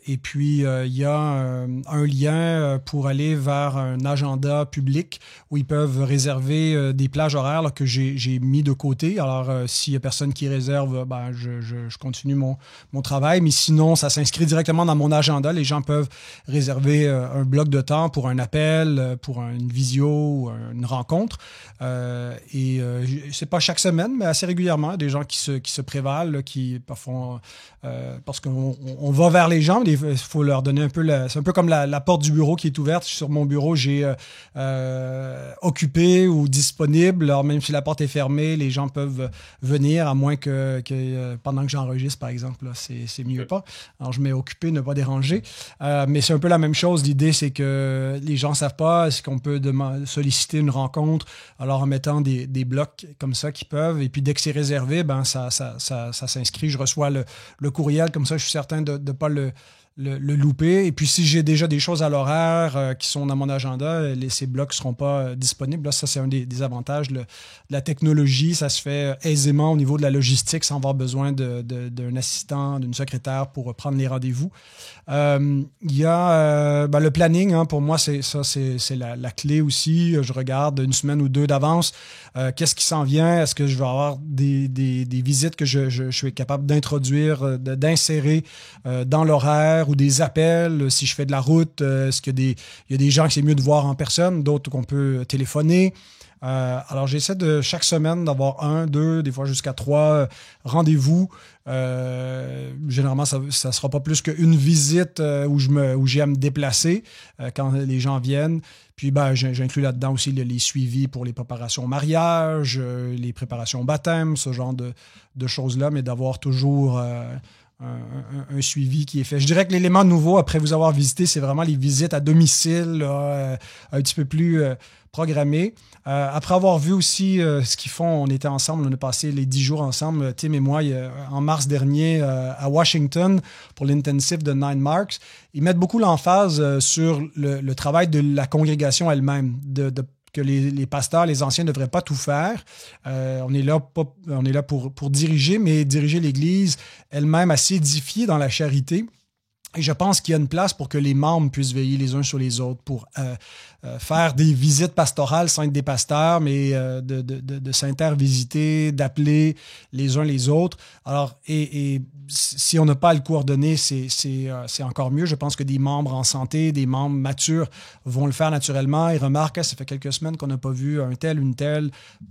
Speaker 1: Et puis, il y a un lien pour aller vers un agenda public où ils peuvent réserver des plages horaires là, que j'ai mis de côté. Alors, s'il n'y a personne qui réserve, ben, je continue mon travail. Mais sinon, ça s'inscrit directement dans mon agenda. Les gens peuvent réserver un bloc de temps pour un appel, pour une visio ou une rencontre. Et c'est pas chaque semaine, mais assez régulièrement, des gens qui se prévalent, là, qui parfois, parce qu'on va vers les gens, il faut leur donner un peu, c'est un peu comme la porte du bureau qui est ouverte. Sur mon bureau, j'ai occupé ou disponible. Alors même si la porte est fermée, les gens peuvent venir, à moins que pendant que j'enregistre, par exemple, là, c'est mieux pas. Alors je mets occupé, ne pas déranger. Mais c'est un peu la même chose. L'idée, c'est que les gens savent pas, est-ce qu'on peut solliciter une rencontre, alors en mettant des blocs comme ça qui peuvent. Et puis dès que c'est réservé, ben ça s'inscrit. Je reçois le courriel, comme ça je suis certain de ne pas le louper. Et puis, si j'ai déjà des choses à l'horaire qui sont dans mon agenda, ces blocs ne seront pas disponibles. Là, ça, c'est un des avantages de la technologie. Ça se fait aisément au niveau de la logistique sans avoir besoin d'un assistant, d'une secrétaire pour prendre les rendez-vous. Il y a le planning. Hein, pour moi, c'est la clé aussi. Je regarde une semaine ou deux d'avance. Qu'est-ce qui s'en vient? Est-ce que je vais avoir des visites que je suis capable d'introduire, d'insérer dans l'horaire ou des appels, si je fais de la route, est-ce qu'il y a des gens que c'est mieux de voir en personne, d'autres qu'on peut téléphoner. Alors, j'essaie de chaque semaine d'avoir 1, 2, des fois jusqu'à 3 rendez-vous. Généralement, ça ne sera pas plus qu'une visite où j'ai à me déplacer quand les gens viennent. Puis, j'inclus là-dedans aussi les suivis pour les préparations au mariage, les préparations au baptême, ce genre de choses-là, mais d'avoir toujours un suivi qui est fait. Je dirais que l'élément nouveau, après vous avoir visité, c'est vraiment les visites à domicile, là, un petit peu plus programmées. Après avoir vu aussi ce qu'ils font, on était ensemble, on a passé les 10 jours ensemble, Tim et moi, en mars dernier à Washington pour l'intensif de Nine Marks. Ils mettent beaucoup l'emphase sur le travail de la congrégation elle-même, que les pasteurs, les anciens ne devraient pas tout faire. On est là pour diriger, mais diriger l'Église elle-même à s'édifier dans la charité. Et je pense qu'il y a une place pour que les membres puissent veiller les uns sur les autres, pour faire des visites pastorales sans être des pasteurs, mais de s'intervisiter, d'appeler les uns les autres. Alors, et si on n'a pas à le coordonner, c'est encore mieux. Je pense que des membres en santé, des membres matures vont le faire naturellement. Ils remarquent, ça fait quelques semaines qu'on n'a pas vu un tel, une telle,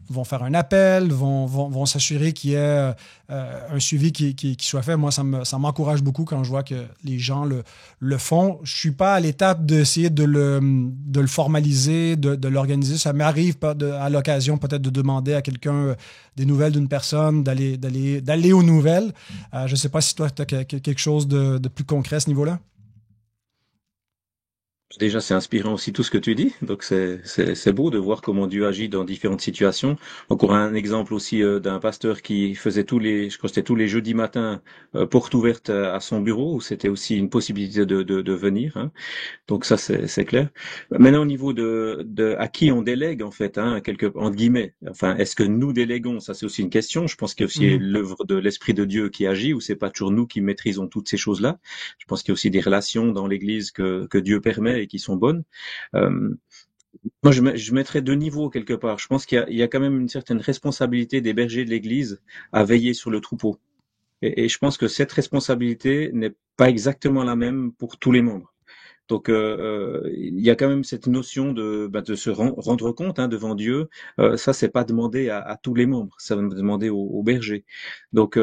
Speaker 1: vont faire un appel, vont s'assurer qu'il y ait un suivi qui soit fait. Moi, ça m'encourage beaucoup quand je vois que les gens le font. Je ne suis pas à l'étape d'essayer de le formaliser, de l'organiser. Ça m'arrive à l'occasion peut-être de demander à quelqu'un des nouvelles d'une personne, d'aller aux nouvelles. Je ne sais pas si toi, tu as quelque chose de plus concret à ce niveau-là.
Speaker 2: Déjà, c'est inspirant aussi tout ce que tu dis. Donc, c'est beau de voir comment Dieu agit dans différentes situations. Encore un exemple aussi d'un pasteur qui faisait je crois que c'était tous les jeudis matins, porte ouverte à son bureau, où c'était aussi une possibilité de venir. Hein. Donc ça, c'est clair. Maintenant, au niveau de à qui on délègue, en fait, hein, entre guillemets. Enfin, est-ce que nous déléguons? Ça, c'est aussi une question. Je pense qu'il y a aussi l'œuvre de l'Esprit de Dieu qui agit, ou c'est pas toujours nous qui maîtrisons toutes ces choses-là. Je pense qu'il y a aussi des relations dans l'Église que Dieu permet et qui sont bonnes. Moi, je mettrais deux niveaux quelque part. Je pense qu'il y a quand même une certaine responsabilité des bergers de l'Église à veiller sur le troupeau. Et je pense que cette responsabilité n'est pas exactement la même pour tous les membres. Donc, il y a quand même cette notion de se rendre compte hein, devant Dieu. Ça, c'est pas demandé à tous les membres, ça va demander aux bergers. Donc,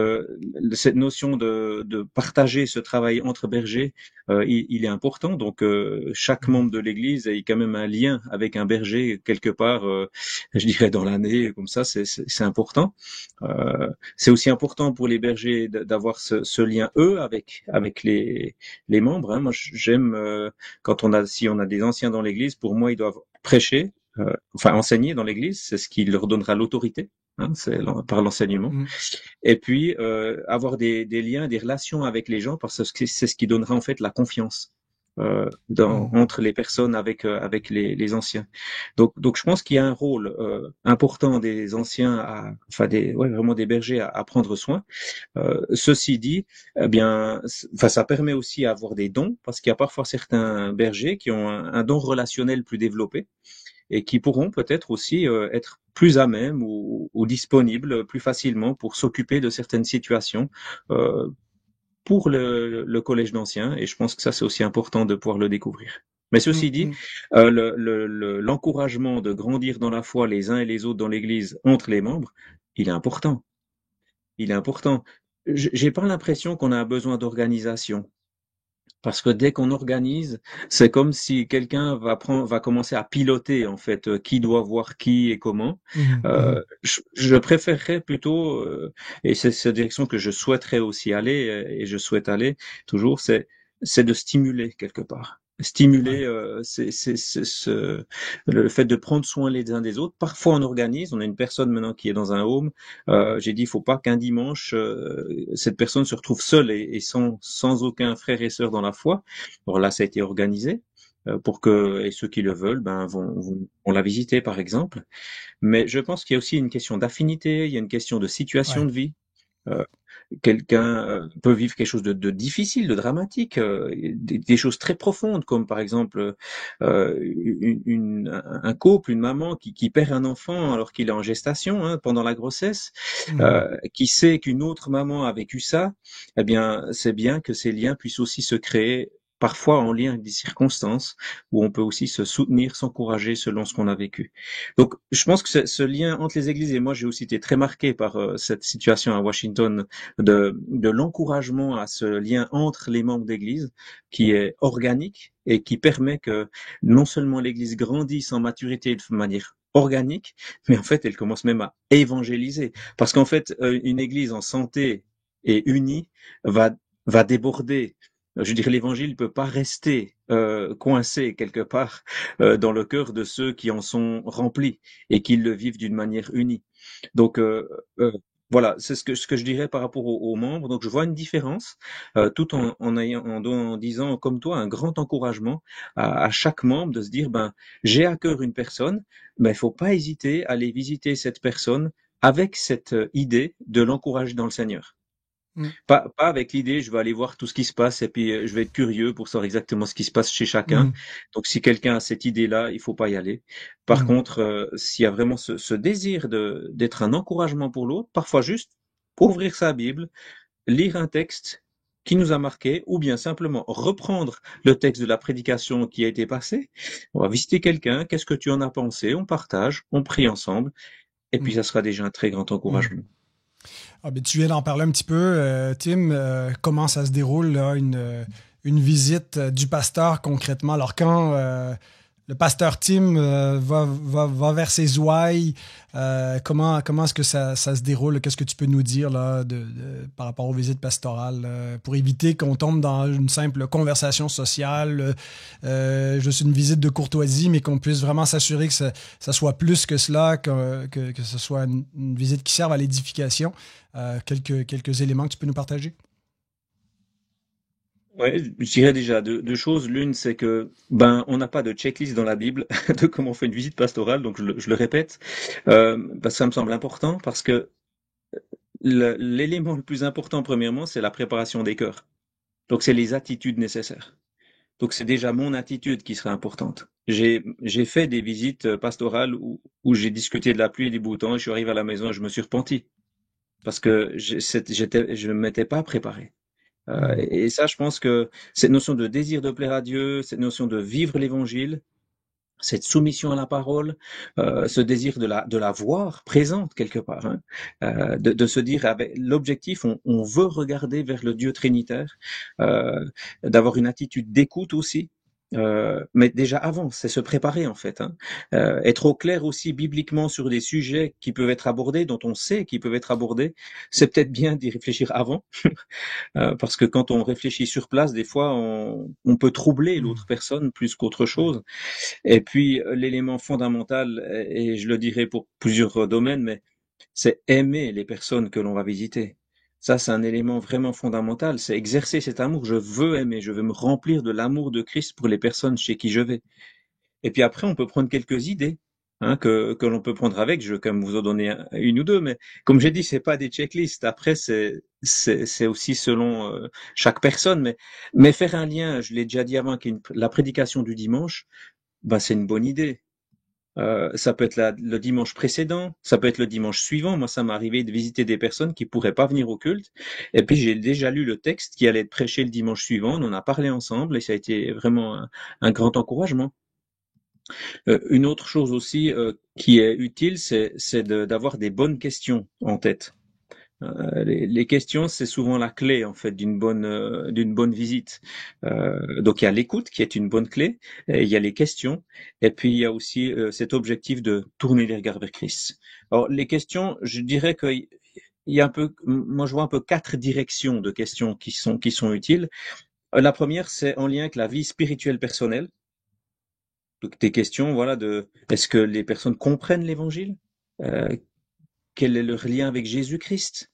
Speaker 2: cette notion de partager ce travail entre bergers, il est important. Donc, chaque membre de l'Église a quand même un lien avec un berger quelque part, je dirais dans l'année, comme ça, c'est important. C'est aussi important pour les bergers d'avoir ce lien eux avec les membres. Hein. Moi, j'aime si on a des anciens dans l'Église, pour moi, ils doivent prêcher, enseigner dans l'Église, c'est ce qui leur donnera l'autorité, hein, c'est par l'enseignement. Et puis avoir des liens, des relations avec les gens, parce que c'est ce qui donnera en fait la confiance.
Speaker 1: Mhm.
Speaker 2: entre les personnes avec les anciens. Donc je pense qu'il y a un rôle important des anciens, enfin vraiment des bergers à prendre soin. Ceci dit, eh bien, enfin, ça permet aussi à avoir des dons, parce qu'il y a parfois certains bergers qui ont un don relationnel plus développé et qui pourront peut-être aussi être plus à même ou disponibles plus facilement pour s'occuper de certaines situations euh, pour le collège d'anciens. Et je pense que ça, c'est aussi important de pouvoir le découvrir. Mais ceci dit,
Speaker 1: Mhm.
Speaker 2: l'encouragement de grandir dans la foi les uns et les autres dans l'Église entre les membres, il est important. Il est important. J'ai pas l'impression qu'on a un besoin d'organisation. Parce que dès qu'on organise, c'est comme si quelqu'un va commencer à piloter en fait qui doit voir qui et comment.
Speaker 1: Mhm. Mhm.
Speaker 2: Je préférerais plutôt, et c'est cette direction que je souhaiterais aussi aller et je souhaite aller toujours, c'est de stimuler quelque part.
Speaker 1: Ouais.
Speaker 2: Stimuler, le fait de prendre soin les uns des autres. Parfois on organise, on a une personne maintenant qui est dans un home. J'ai dit, il faut pas qu'un dimanche cette personne se retrouve seule et sans aucun frère et sœur dans la foi. Alors là, ça a été organisé pour que et ceux qui le veulent, ben vont la visiter par exemple. Mais je pense qu'il y a aussi une question d'affinité, il y a une question de situation
Speaker 1: Ouais.
Speaker 2: de vie. Euh, Quelqu'un peut vivre quelque chose de difficile, de dramatique, des choses très profondes, comme par exemple un couple, une maman qui perd un enfant alors qu'il est en gestation pendant la grossesse,
Speaker 1: Mhm.
Speaker 2: qui sait qu'une autre maman a vécu ça. Eh bien, c'est bien que ces liens puissent aussi se créer. Parfois en lien avec des circonstances où on peut aussi se soutenir, s'encourager selon ce qu'on a vécu. Donc, je pense que ce lien entre les églises et moi, j'ai aussi été très marqué par cette situation à Washington de l'encouragement à ce lien entre les membres d'église qui est organique et qui permet que non seulement l'église grandisse en maturité de manière organique, mais en fait, elle commence même à évangéliser. Parce qu'en fait, une église en santé et unie va, va déborder. Je dirais, l'évangile ne peut pas rester coincé quelque part dans le cœur de ceux qui en sont remplis et qui le vivent d'une manière unie. Donc, euh, voilà, c'est ce que je dirais par rapport aux membres. Donc, je vois une différence, tout en disant, comme toi, un grand encouragement à chaque membre de se dire, ben, j'ai à cœur une personne, mais il faut pas hésiter à aller visiter cette personne avec cette idée de l'encourager dans le Seigneur.
Speaker 1: Mhm.
Speaker 2: Pas avec l'idée, je vais aller voir tout ce qui se passe et puis je vais être curieux pour savoir exactement ce qui se passe chez chacun.
Speaker 1: Mhm.
Speaker 2: Donc, si quelqu'un a cette idée-là, il faut pas y aller. Par
Speaker 1: Mhm.
Speaker 2: contre, s'il y a vraiment ce désir d'être un encouragement pour l'autre, parfois juste ouvrir sa Bible, lire un texte qui nous a marqué, ou bien simplement reprendre le texte de la prédication qui a été passée. On va visiter quelqu'un, qu'est-ce que tu en as pensé? On partage, on prie ensemble, et puis
Speaker 1: Mhm.
Speaker 2: ça sera déjà un très grand
Speaker 1: Mhm.
Speaker 2: encouragement.
Speaker 1: Ah, ben, tu viens d'en parler un petit peu, Tim. Comment ça se déroule, là, une visite du pasteur concrètement? Alors, quand le pasteur Tim va vers ses ouailles, comment est-ce que ça se déroule? Qu'est-ce que tu peux nous dire là, par rapport aux visites pastorales pour éviter qu'on tombe dans une simple conversation sociale, juste une visite de courtoisie, mais qu'on puisse vraiment s'assurer que ça soit plus que cela, que ce soit une visite qui serve à l'édification? Quelques éléments que tu peux nous partager?
Speaker 2: Ouais, je dirais déjà deux choses. L'une, c'est que ben on n'a pas de checklist dans la Bible de comment on fait une visite pastorale, donc je le répète, parce que ça me semble important, parce que l'élément le plus important, premièrement, c'est la préparation des cœurs. Donc c'est les attitudes nécessaires. Donc c'est déjà mon attitude qui sera importante. J'ai fait des visites pastorales où j'ai discuté de la pluie et des beaux temps, et je suis arrivé à la maison et je me suis repenti parce que je ne m'étais pas préparé.
Speaker 1: Hmm.
Speaker 2: Et ça, je pense que cette notion de désir de plaire à Dieu, cette notion de vivre l'évangile, cette soumission à la parole, ce désir de la voir présente quelque part, de se dire avec l'objectif, on veut regarder vers le Dieu trinitaire, euh, d'avoir une attitude d'écoute aussi. Mais déjà avant, c'est se préparer en fait, être au clair aussi bibliquement sur des sujets qui peuvent être abordés, dont on sait qu'ils peuvent être abordés. C'est peut-être bien d'y réfléchir avant, parce que quand on réfléchit sur place, des fois, on peut troubler
Speaker 1: Hmm.
Speaker 2: l'autre personne plus qu'autre
Speaker 1: Ouais.
Speaker 2: chose. Et puis, l'élément fondamental, et je le dirai pour plusieurs domaines, mais c'est aimer les personnes que l'on va visiter. Ça, c'est un élément vraiment fondamental. C'est exercer cet amour. Je veux aimer, je veux me remplir de l'amour de Christ pour les personnes chez qui je vais. Et puis après, on peut prendre quelques idées que l'on peut prendre avec. Je vais quand même vous en donner une ou deux, mais comme j'ai dit, c'est pas des checklists. Après, c'est aussi selon chaque personne. Mais faire un lien, je l'ai déjà dit avant, la prédication du dimanche, ben c'est une bonne idée. Ça peut être le dimanche précédent, ça peut être le dimanche suivant. Moi, ça m'est arrivé de visiter des personnes qui pourraient pas venir au culte. Et puis, j'ai déjà lu le texte qui allait être prêché le dimanche suivant. On en a parlé ensemble et ça a été vraiment un grand encouragement. Une autre chose aussi qui est utile, c'est d'avoir des bonnes questions en tête. Les questions, c'est souvent la clé en fait d'une bonne visite. Donc il y a l'écoute qui est une bonne clé, et il y a les questions, et puis il y a aussi cet objectif de tourner les regards vers Christ. Alors les questions, je dirais qu'il y a un peu, moi je vois un peu quatre directions de questions qui sont utiles. La première, c'est en lien avec la vie spirituelle personnelle. Donc des questions, voilà, de est-ce que les personnes comprennent l'Évangile? Euh, Quel est leur lien avec Jésus-Christ?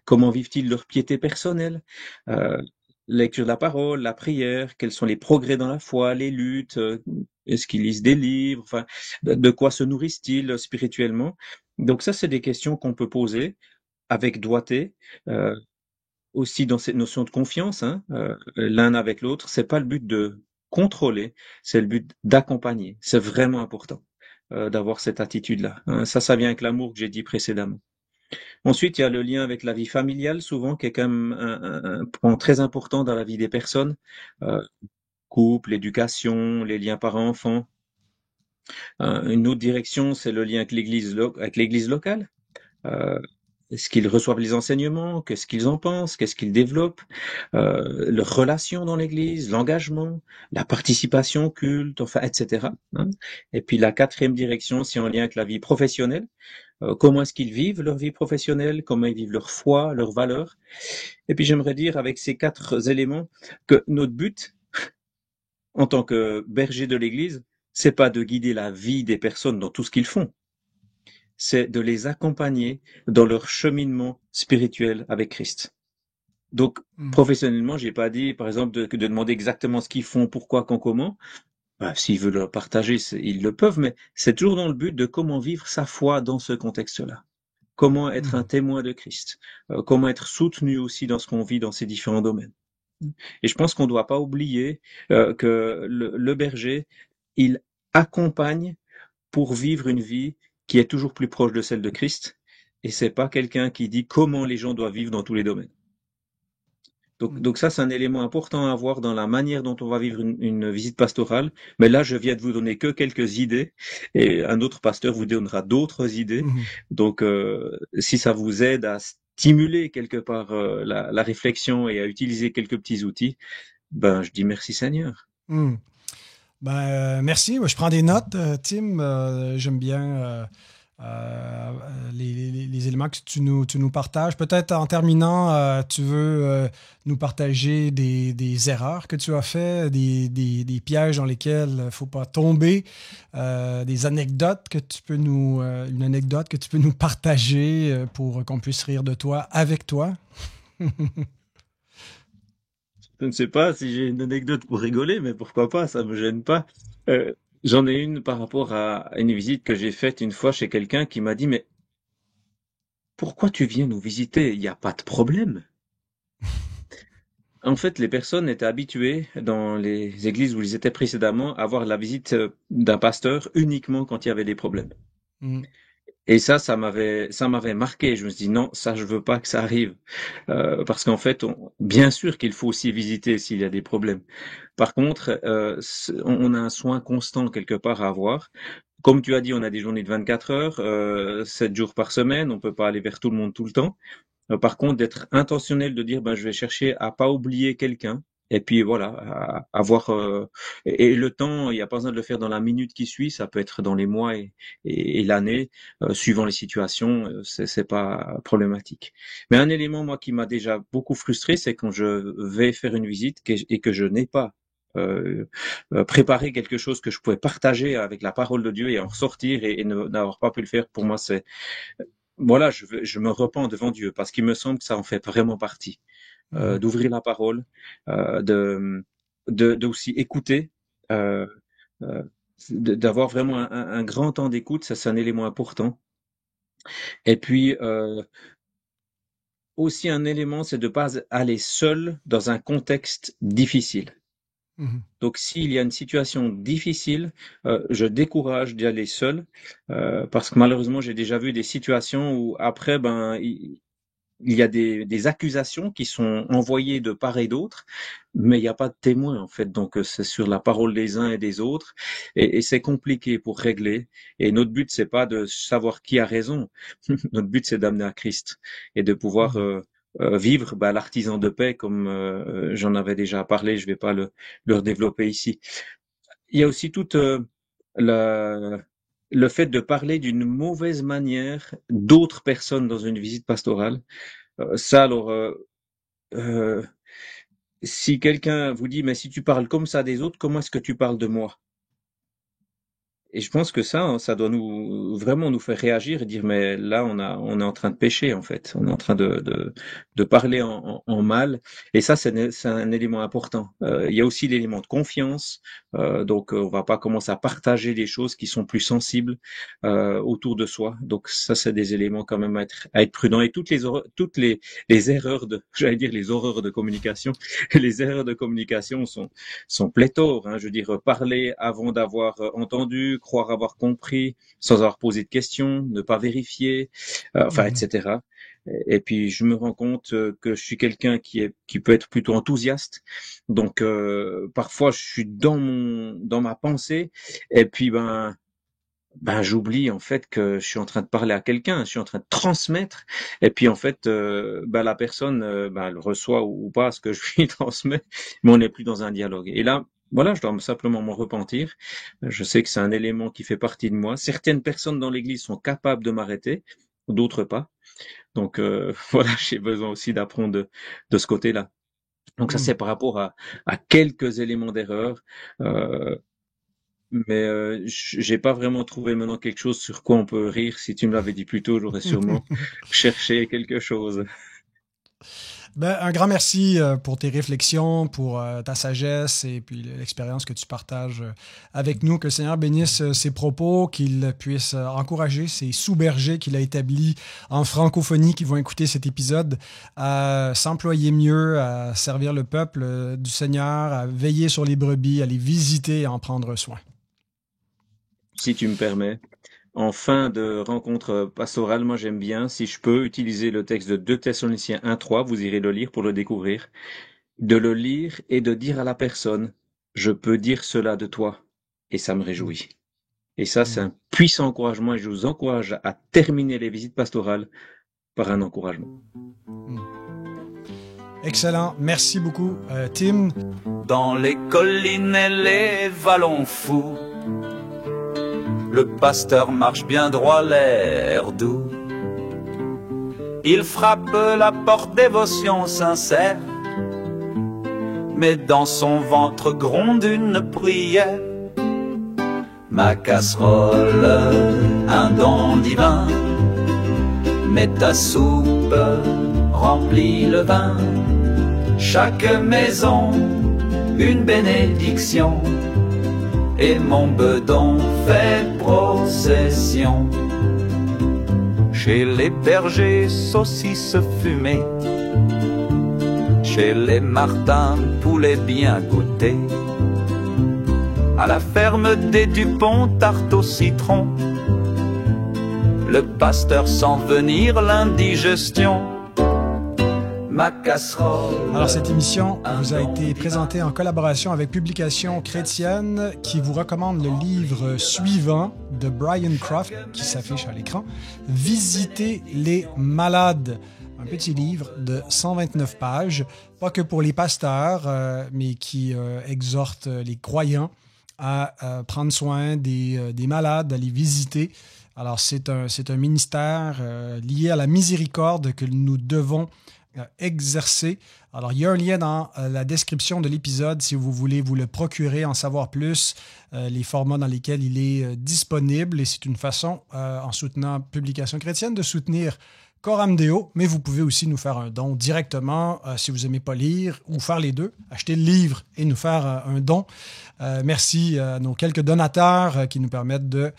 Speaker 2: Comment vivent-ils leur piété personnelle? Euh, Lecture de la parole, la prière, quels sont les progrès dans la foi, les luttes, est-ce qu'ils lisent des livres, enfin, de quoi se nourrissent-ils spirituellement? Donc ça, c'est des questions qu'on peut poser avec doigté, euh, aussi dans cette notion de confiance, l'un avec l'autre. C'est pas le but de contrôler, c'est le but d'accompagner. C'est vraiment important d'avoir cette attitude-là. Ça vient avec l'amour que j'ai dit précédemment. Ensuite, il y a le lien avec la vie familiale, souvent, qui est quand même un point très important dans la vie des personnes. Euh, Couple, éducation, les liens parents-enfants. Une autre direction, c'est le lien avec l'église locale. Euh, Est-ce qu'ils reçoivent les enseignements? Qu'est-ce qu'ils en pensent? Qu'est-ce qu'ils développent? Leurs relations dans l'Église, l'engagement, la participation au culte, enfin, etc. Et puis la quatrième direction, c'est en lien avec la vie professionnelle. Comment est-ce qu'ils vivent leur vie professionnelle? Comment ils vivent leur foi, leurs valeurs? Et puis j'aimerais dire avec ces quatre éléments que notre but, en tant que berger de l'Église, c'est pas de guider la vie des personnes dans tout ce qu'ils font, c'est de les accompagner dans leur cheminement spirituel avec Christ. Donc,
Speaker 1: Hmm.
Speaker 2: professionnellement, j'ai pas dit, par exemple, de demander exactement ce qu'ils font, pourquoi, quand, comment. Bah, s'ils veulent le partager, ils le peuvent, mais c'est toujours dans le but de comment vivre sa foi dans ce contexte-là. Comment être un
Speaker 1: Hmm.
Speaker 2: témoin de Christ. Comment être soutenu aussi dans ce qu'on vit dans ces différents domaines. Et je pense qu'on ne doit pas oublier que le berger, il accompagne pour vivre une vie qui est toujours plus proche de celle de Christ. Et c'est pas quelqu'un qui dit comment les gens doivent vivre dans tous les domaines.
Speaker 1: Hmm.
Speaker 2: Donc ça, c'est un élément important à avoir dans la manière dont on va vivre une visite pastorale. Mais là, je viens de vous donner que quelques idées et un autre pasteur vous donnera d'autres idées.
Speaker 1: Hmm.
Speaker 2: Donc, si ça vous aide à stimuler quelque part la réflexion et à utiliser quelques petits outils, ben, je dis merci Seigneur.
Speaker 1: Hmm. Ben, merci. Moi, je prends des notes, Tim. J'aime bien les éléments que tu nous partages. Peut-être en terminant, tu veux nous partager des erreurs que tu as fait, des pièges dans lesquels il ne faut pas tomber, des anecdotes que tu peux une anecdote que tu peux nous partager pour qu'on puisse rire de toi avec toi.
Speaker 2: Je ne sais pas si j'ai une anecdote pour rigoler, mais pourquoi pas, ça me gêne pas. Euh, J'en ai une par rapport à une visite que j'ai faite une fois chez quelqu'un qui m'a dit, mais pourquoi tu viens nous visiter? Il n'y a pas de problème. En fait, les personnes étaient habituées dans les églises où ils étaient précédemment à avoir la visite d'un pasteur uniquement quand il y avait des problèmes.
Speaker 1: Hmm.
Speaker 2: Et ça m'avait marqué. Je me suis dit non, ça je veux pas que ça arrive, parce qu'en fait, bien sûr qu'il faut aussi visiter s'il y a des problèmes. Par contre, on a un soin constant quelque part à avoir. Comme tu as dit, on a des journées de 24 heures, 7 jours par semaine. On peut pas aller vers tout le monde tout le temps. Par contre, d'être intentionnel, de dire, ben, je vais chercher à pas oublier quelqu'un. Et puis voilà, à avoir et le temps, il n'y a pas besoin de le faire dans la minute qui suit, ça peut être dans les mois et l'année, suivant les situations, c'est pas problématique. Mais un élément moi qui m'a déjà beaucoup frustré, c'est quand je vais faire une visite et que je n'ai pas préparé quelque chose que je pouvais partager avec la parole de Dieu et en ressortir et n'avoir pas pu le faire. Pour moi, voilà, je me repens devant Dieu parce qu'il me semble que ça en fait vraiment partie.
Speaker 1: Mhm.
Speaker 2: D'ouvrir la parole, de aussi écouter, euh, euh, d'avoir vraiment un grand temps d'écoute, ça c'est un élément important. Et puis aussi un élément, c'est de pas aller seul dans un contexte difficile.
Speaker 1: Mhm.
Speaker 2: Donc, s'il y a une situation difficile, je décourage d'y aller seul, parce que malheureusement, j'ai déjà vu des situations où après, ben, il y a des accusations qui sont envoyées de part et d'autre, mais il n'y a pas de témoin en fait. Donc, c'est sur la parole des uns et des autres, et c'est compliqué pour régler. Et notre but, c'est pas de savoir qui a raison. Notre but, c'est d'amener à Christ et de pouvoir
Speaker 1: Mhm.
Speaker 2: vivre l'artisan de paix, comme j'en avais déjà parlé. Je vais pas le redévelopper ici. Il y a aussi toute la, le fait de parler d'une mauvaise manière d'autres personnes dans une visite pastorale. Ça, alors, euh, si quelqu'un vous dit, mais si tu parles comme ça des autres, comment est-ce que tu parles de moi? Et je pense que ça, hein, ça doit nous vraiment nous faire réagir et dire, mais là, on est en train de pécher, en fait. On est en train de parler en mal. Et ça, c'est un élément important. Il y a aussi l'élément de confiance. Donc, on va pas commencer à partager des choses qui sont plus sensibles autour de soi. Donc, ça, c'est des éléments quand même à être prudent. Et toutes les erreurs de, j'allais dire les horreurs de communication, les erreurs de communication sont pléthores. Hein. Je veux dire, parler avant d'avoir entendu, croire avoir compris, sans avoir posé de questions, ne pas vérifier, enfin,
Speaker 1: Mhm.
Speaker 2: etc. Et puis, je me rends compte que je suis quelqu'un qui peut être plutôt enthousiaste. Donc, parfois, je suis dans ma pensée, et puis, j'oublie en fait que je suis en train de parler à quelqu'un, je suis en train de transmettre, et puis en fait, la personne, elle reçoit ou pas ce que je lui transmets, mais on n'est plus dans un dialogue. Et là, voilà, je dois simplement m'en repentir. Je sais que c'est un élément qui fait partie de moi. Certaines personnes dans l'Église sont capables de m'arrêter, d'autres pas. Donc voilà, j'ai besoin aussi d'apprendre de ce côté-là. Donc ça,
Speaker 1: Mhm.
Speaker 2: c'est par rapport à quelques éléments d'erreur. Euh, mais j'ai pas vraiment trouvé maintenant quelque chose sur quoi on peut rire. Si tu me l'avais dit plus tôt, j'aurais sûrement cherché quelque chose.
Speaker 1: Ben, un grand merci pour tes réflexions, pour ta sagesse et puis l'expérience que tu partages avec nous. Que le Seigneur bénisse ses propos, qu'il puisse encourager ces sous-bergers qu'il a établis en francophonie qui vont écouter cet épisode à s'employer mieux, à servir le peuple du Seigneur, à veiller sur les brebis, à les visiter et à en prendre soin.
Speaker 2: Si tu me permets. En fin de rencontre pastorale, moi j'aime bien, si je peux, utiliser le texte de 2 Thessaloniciens 1:3, vous irez le lire pour le découvrir, de le lire et de dire à la personne, je peux dire cela de toi, et ça me
Speaker 1: Mm.
Speaker 2: réjouit. Et ça, c'est
Speaker 1: Mm.
Speaker 2: un puissant encouragement, et je vous encourage à terminer les visites pastorales par un encouragement.
Speaker 1: Mm. Excellent. Merci beaucoup, Tim.
Speaker 3: Dans les collines et les vallons fous, le pasteur marche bien droit, l'air doux. Il frappe la porte, dévotion sincère, mais dans son ventre gronde une prière. Ma casserole, un don divin, mais ta soupe remplit le vin. Chaque maison, une bénédiction, et mon bedon fait procession. Chez les bergers, saucisses fumées, chez les martins, poulet bien goûté, à la ferme des Dupont, tarte au citron, le pasteur sent venir l'indigestion. Ma casserole.
Speaker 1: Alors, cette émission vous a été présentée en collaboration avec Publications chrétiennes qui vous recommande le livre suivant de Brian Croft qui s'affiche à l'écran, Visiter les malades. Un petit livre de 129 pages, pas que pour les pasteurs, mais qui exhorte les croyants à prendre soin des malades, à les visiter. Alors, c'est un ministère lié à la miséricorde que nous devons exercer. Alors, il y a un lien dans la description de l'épisode si vous voulez vous le procurer, en savoir plus, les formats dans lesquels il est disponible. Et c'est une façon, en soutenant Publication chrétienne, de soutenir Coram Deo, mais vous pouvez aussi nous faire un don directement si vous n'aimez pas lire, ou faire les deux, acheter le livre et nous faire un don. Merci à nos quelques donateurs qui nous permettent de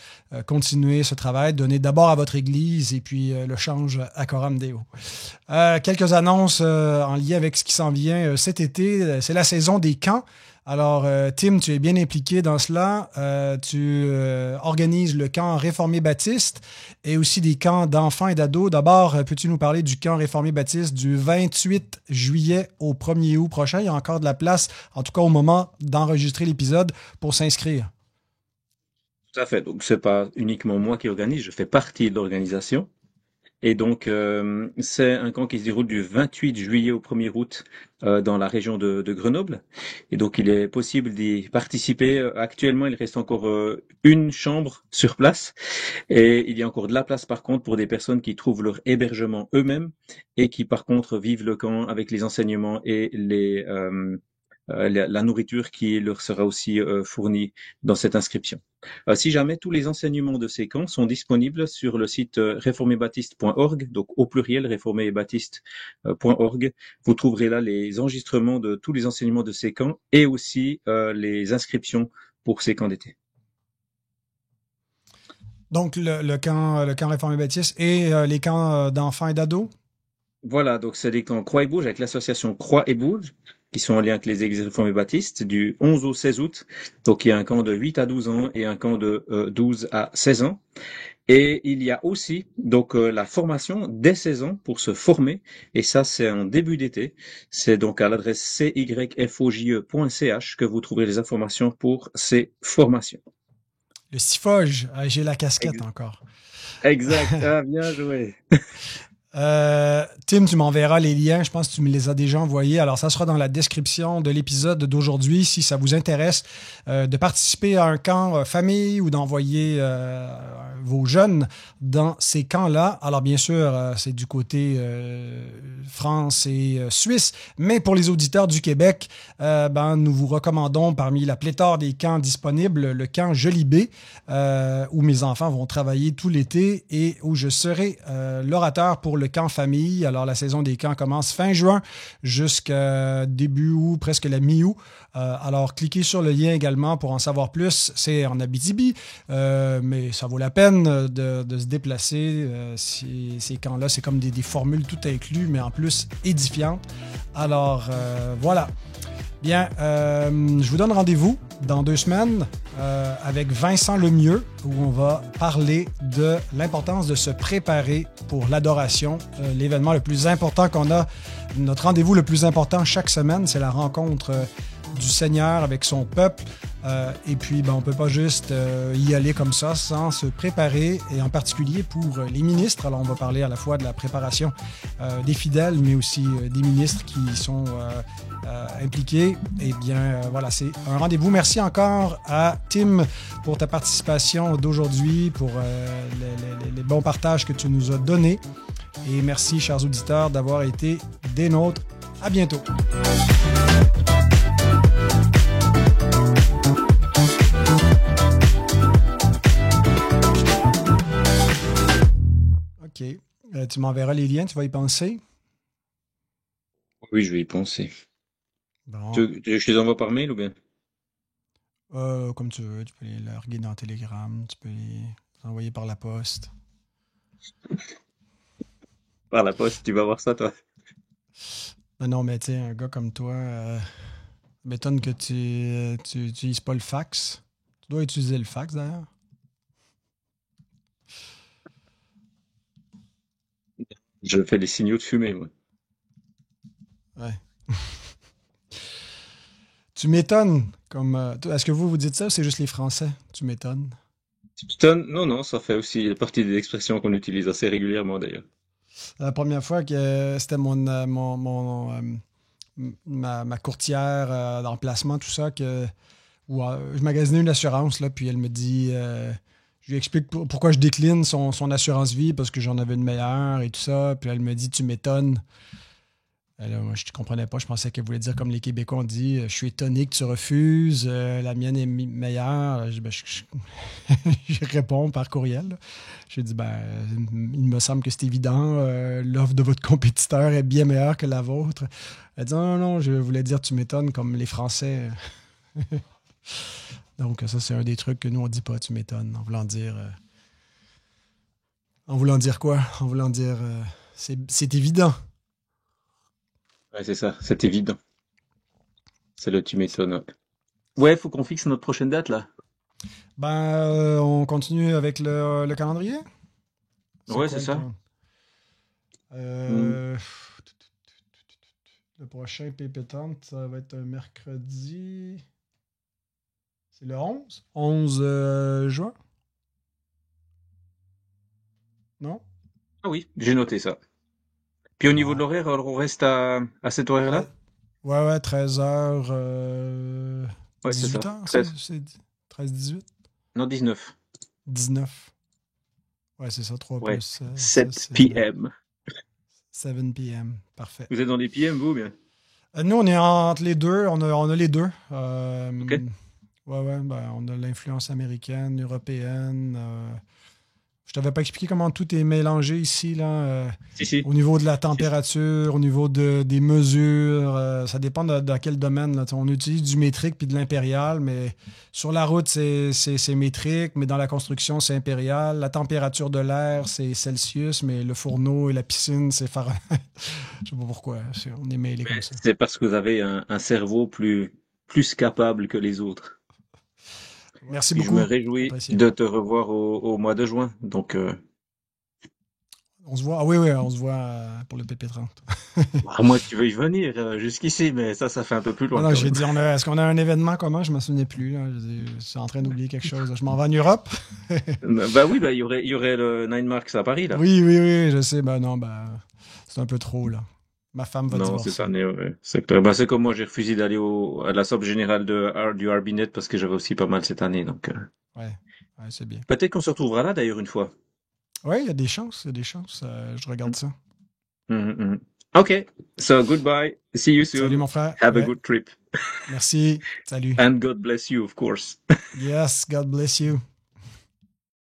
Speaker 1: continuer ce travail. Donnez d'abord à votre Église et puis le change à Coram Deo. Quelques annonces en lien avec ce qui s'en vient cet été. C'est la saison des camps. Alors, Tim, tu es bien impliqué dans cela. Tu organises le camp réformé baptiste et aussi des camps d'enfants et d'ados. D'abord, peux-tu nous parler du camp réformé baptiste du 28 juillet au 1er août prochain? Il y a encore de la place, en tout cas au moment d'enregistrer l'épisode, pour s'inscrire.
Speaker 2: Tout à fait. Donc, c'est pas uniquement moi qui organise, je fais partie de l'organisation. Et donc, c'est un camp qui se déroule du 28 juillet au 1er août dans la région de Grenoble. Et donc, il est possible d'y participer. Actuellement, il reste encore une chambre sur place. Et il y a encore de la place, par contre, pour des personnes qui trouvent leur hébergement eux-mêmes et qui, par contre, vivent le camp avec les enseignements et la nourriture qui leur sera aussi fournie dans cette inscription. Si jamais tous les enseignements de ces camps sont disponibles sur le site réformébaptiste.org, donc au pluriel réformébaptiste.org, vous trouverez là les enregistrements de tous les enseignements de ces camps et aussi les inscriptions pour ces camps d'été.
Speaker 1: Donc le camp réformé baptiste et les camps d'enfants et d'ados?
Speaker 2: Voilà, donc c'est des camps Croix et Bourges avec l'association Croix et Bourges, qui sont en lien avec les Églises réformées baptistes, du 11 au 16 août. Donc, il y a un camp de 8 à 12 ans et un camp de 12 à 16 ans. Et il y a aussi donc la formation dès 16 ans pour se former. Et ça, c'est en début d'été. C'est donc à l'adresse cyfoje.ch que vous trouverez les informations pour ces formations.
Speaker 1: Le CIFOGE, j'ai la casquette encore.
Speaker 2: Exact, ah, bien joué.
Speaker 1: Tim, tu m'enverras les liens. Je pense que tu me les as déjà envoyés. Alors, ça sera dans la description de l'épisode d'aujourd'hui. Si ça vous intéresse de participer à un camp famille ou d'envoyer vos jeunes dans ces camps-là. Alors, bien sûr, c'est du côté France et Suisse. Mais pour les auditeurs du Québec, nous vous recommandons parmi la pléthore des camps disponibles, le camp Jolibé, où mes enfants vont travailler tout l'été et où je serai l'orateur pour le camp famille. Alors, la saison des camps commence fin juin jusqu'à début août, presque la mi-août. Alors, cliquez sur le lien également pour en savoir plus. C'est en Abitibi, mais ça vaut la peine de se déplacer. Ces camps-là, c'est comme des formules tout inclus, mais en plus édifiantes. Alors, voilà. Bien, je vous donne rendez-vous dans 2 semaines avec Vincent Lemieux, où on va parler de l'importance de se préparer pour l'adoration. L'événement le plus important qu'on a, notre rendez-vous le plus important chaque semaine, c'est la rencontre du Seigneur avec son peuple. Et puis, on ne peut pas juste y aller comme ça sans se préparer, et en particulier pour les ministres. Alors, on va parler à la fois de la préparation des fidèles, mais aussi des ministres qui sont impliqués. Eh bien, voilà, c'est un rendez-vous. Merci encore à Tim pour ta participation d'aujourd'hui, pour les bons partages que tu nous as donnés. Et merci, chers auditeurs, d'avoir été des nôtres. À bientôt. OK. Tu m'enverras les liens, tu vas y penser?
Speaker 2: Oui, je vais y penser.
Speaker 1: Bon.
Speaker 2: Je te les envoie par mail ou bien?
Speaker 1: Comme tu veux, tu peux les larguer dans Telegram, tu peux les envoyer par la poste.
Speaker 2: Par la poste, tu vas voir ça, toi?
Speaker 1: Non, mais tu sais, un gars comme toi, m'étonne que tu n'utilises pas le fax. Tu dois utiliser le fax, d'ailleurs.
Speaker 2: Je fais des signaux de fumée, moi.
Speaker 1: Ouais. Tu m'étonnes. Est-ce que vous dites ça ou c'est juste les Français? Tu m'étonnes.
Speaker 2: Non, ça fait aussi partie des expressions qu'on utilise assez régulièrement, d'ailleurs.
Speaker 1: La première fois que c'était ma courtière d'emplacement, tout ça, où je magasinais une assurance, là, puis elle me dit... je lui explique pourquoi je décline son assurance vie, parce que j'en avais une meilleure et tout ça. Puis elle me dit, tu m'étonnes. Là, moi, je ne comprenais pas. Je pensais qu'elle voulait dire comme les Québécois ont dit, je suis étonné que tu refuses, la mienne est meilleure. Je réponds par courriel. Là. J'ai dit, il me semble que c'est évident, l'offre de votre compétiteur est bien meilleure que la vôtre. Elle dit, non, non, je voulais dire tu m'étonnes comme les Français. Donc, ça, c'est un des trucs que nous, on ne dit pas, tu m'étonnes, en voulant dire... en voulant dire quoi? En voulant dire, c'est évident.
Speaker 2: Ouais, c'est ça, c'est évident. C'est le tu m'étonnes. Ouais, faut qu'on fixe notre prochaine date, là.
Speaker 1: On continue avec le calendrier?
Speaker 2: Ouais, c'est ça.
Speaker 1: Le prochain Pépétante, ça va être un mercredi. C'est le 11? 11 juin? Non?
Speaker 2: Ah oui, j'ai noté ça. Puis au niveau de l'horaire, alors on reste à cet horaire-là?
Speaker 1: Ouais, 13h.
Speaker 2: Ouais, c'est ça.
Speaker 1: 18h,
Speaker 2: 13.
Speaker 1: c'est 13-18?
Speaker 2: Non, 19.
Speaker 1: 19. Ouais, c'est ça, 3
Speaker 2: Ouais.
Speaker 1: plus.
Speaker 2: 7 p.m.
Speaker 1: 7 p.m. Parfait.
Speaker 2: Vous êtes dans les p.m., vous, bien?
Speaker 1: Nous, on est entre les deux. On a les deux.
Speaker 2: OK.
Speaker 1: Ouais, on a l'influence américaine, européenne. Je t'avais pas expliqué comment tout est mélangé ici, là.
Speaker 2: Si.
Speaker 1: Au niveau de la température, au niveau des mesures, ça dépend de quel domaine. Là. On utilise du métrique puis de l'impérial, mais sur la route, c'est métrique, mais dans la construction, c'est impérial. La température de l'air, c'est Celsius, mais le fourneau et la piscine, c'est Fahrenheit. Je sais pas pourquoi. On est mêlés comme ça.
Speaker 2: C'est parce que vous avez un cerveau plus capable que les autres.
Speaker 1: Merci
Speaker 2: Puis
Speaker 1: beaucoup.
Speaker 2: je me réjouis de te revoir au mois de juin. Donc,
Speaker 1: on se voit. Ah oui, on se voit pour le PP30.
Speaker 2: À moins que tu veuilles venir jusqu'ici, mais ça fait un peu plus loin.
Speaker 1: Non, j'ai dit, est-ce qu'on a un événement commun? Je ne me souvenais plus. Là. Je suis en train d'oublier quelque chose. Je m'en vais en Europe.
Speaker 2: Oui, il y aurait le Nine Marks à Paris, là.
Speaker 1: Oui, je sais. C'est un peu trop, là. Ma femme va divorcer.
Speaker 2: Non, c'est ça. C'est clair. C'est comme moi, j'ai refusé d'aller à la SOP générale du RBNet parce que j'avais aussi pas mal cette année. Donc,
Speaker 1: Ouais, c'est bien.
Speaker 2: peut-être qu'on se retrouvera là, d'ailleurs, une fois.
Speaker 1: Oui, il y a des chances. Je regarde ça.
Speaker 2: OK. So, goodbye. See you soon.
Speaker 1: Salut, mon frère.
Speaker 2: Have a good trip.
Speaker 1: Merci. Salut.
Speaker 2: And God bless you, of course.
Speaker 1: Yes, God bless you.